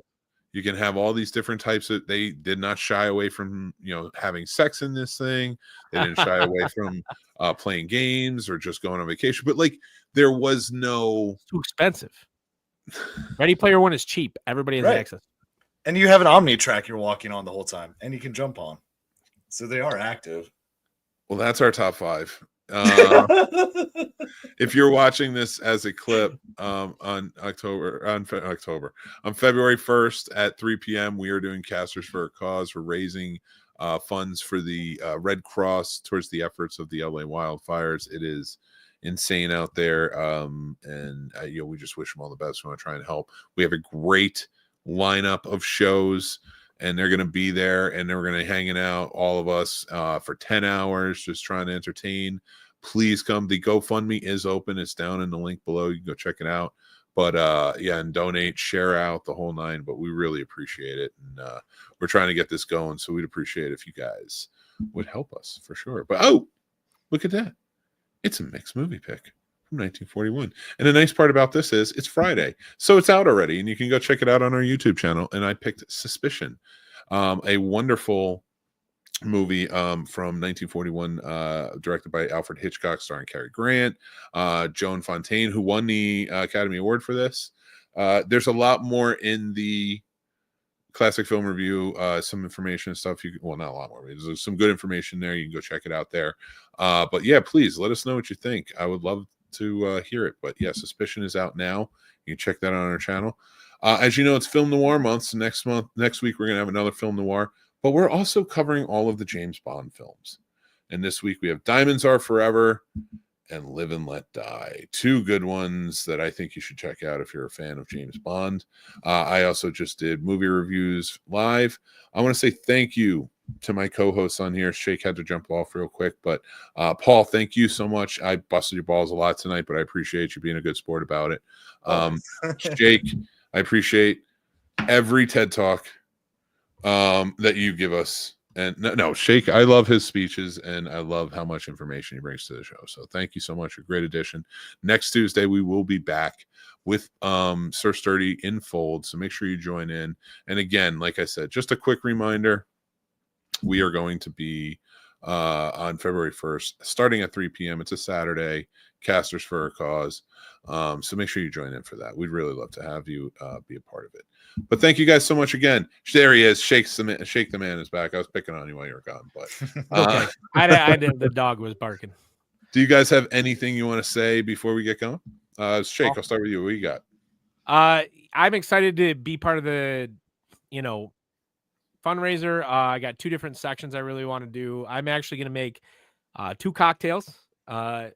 You can have all these different types of. They did not shy away from having sex in this thing. They didn't shy away from playing games or just going on vacation. But like there was no too expensive. Ready Player One is cheap. Everybody has access. And you have an Omni track you're walking on the whole time, and you can jump on. So they are active. Well, that's our top 5. If you're watching this as a clip on February 1st at 3 p.m., we are doing Casters for a Cause. We're raising funds for the Red Cross towards the efforts of the LA wildfires. It is insane out there, and we just wish them all the best. We want to try and help. We have a great lineup of shows, and they're going to be there, and they're going to hanging out, all of us, for 10 hours, just trying to entertain. Please come. The GoFundMe is open. It's down in the link below. You can go check it out. But and donate, share out, the whole 9. But we really appreciate it, and we're trying to get this going. So we'd appreciate it if you guys would help us for sure. But look at that! It's a mixed movie pick from 1941. And the nice part about this is it's Friday, so it's out already, and you can go check it out on our YouTube channel. And I picked Suspicion, a wonderful movie from 1941, directed by Alfred Hitchcock, starring Cary Grant, Joan Fontaine, who won the Academy Award for this. There's a lot more in the classic film review, some information and stuff. Not a lot more. There's some good information there. You can go check it out there. But yeah, please let us know what you think. I would love to hear it. But yeah, Suspicion is out now. You can check that on our channel. As you know, it's Film Noir month. So next week, we're going to have another Film Noir. But we're also covering all of the James Bond films. And this week we have Diamonds Are Forever and Live and Let Die. 2 good ones that I think you should check out if you're a fan of James Bond. I also just did movie reviews live. I want to say thank you to my co-hosts on here. Shake had to jump off real quick. But Paul, thank you so much. I busted your balls a lot tonight, but I appreciate you being a good sport about it. Shake, I appreciate every TED Talk that you give us. And no, Shake, I love his speeches, and I love how much information he brings to the show. So thank you so much. A great addition. Next Tuesday, we will be back with Sir Sturdy in fold. So make sure you join in. And again, like I said, just a quick reminder, we are going to be on February 1st, starting at 3 p.m. It's a Saturday, Casters for a Cause. So make sure you join in for that. We'd really love to have you be a part of it. But thank you guys so much again. There he is. Shake the man is back. I was picking on you while you were gone, but okay. I did. The dog was barking. Do you guys have anything you want to say before we get going? Shake, I'll start with you. What you got? I'm excited to be part of the, fundraiser. I got 2 different sections I really want to do. I'm actually going to make 2 cocktails,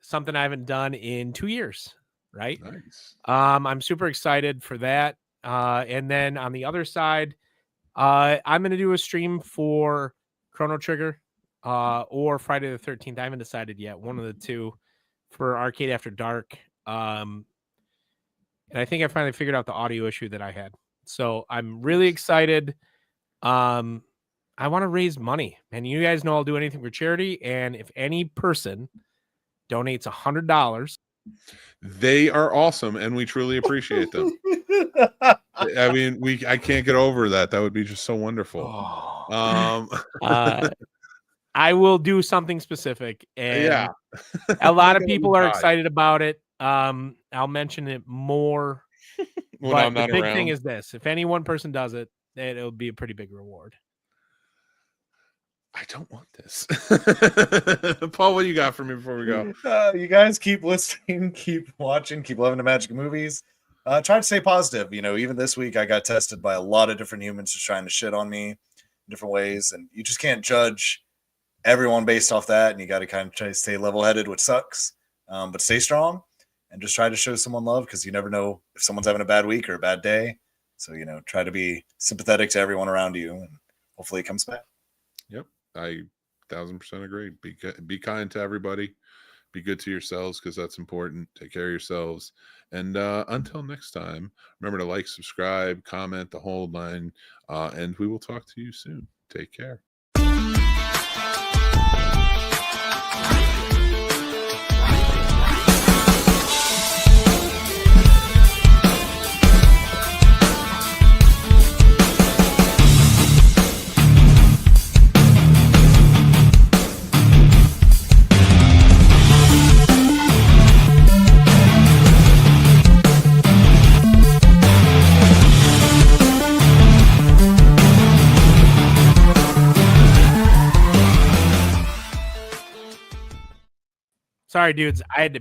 something I haven't done in 2 years. Right. Nice. I'm super excited for that. And then on the other side, I'm going to do a stream for Chrono Trigger or Friday the 13th. I haven't decided yet. One of the 2 for Arcade After Dark. And I think I finally figured out the audio issue that I had. So I'm really excited. I want to raise money. And you guys know I'll do anything for charity. And if any person donates $100, they are awesome, and we truly appreciate them. I mean, I can't get over that. That would be just so wonderful. I will do something specific, and a lot of people are excited about it. I'll mention it more. But the big thing is this: if any one person does it, it'll be a pretty big reward. I don't want this. Paul, what do you got for me before we go? You guys keep listening, keep watching, keep loving the magic of movies. Try to stay positive. Even this week I got tested by a lot of different humans just trying to shit on me in different ways. And you just can't judge everyone based off that. And you got to kind of try to stay level-headed, which sucks. But stay strong and just try to show someone love, because you never know if someone's having a bad week or a bad day. So, try to be sympathetic to everyone around you, and hopefully it comes back. Yep. I 1000% agree. Be kind to everybody. Be good to yourselves, because that's important. Take care of yourselves. And until next time, remember to like, subscribe, comment, the whole line. And we will talk to you soon. Take care. Sorry, dudes. I had to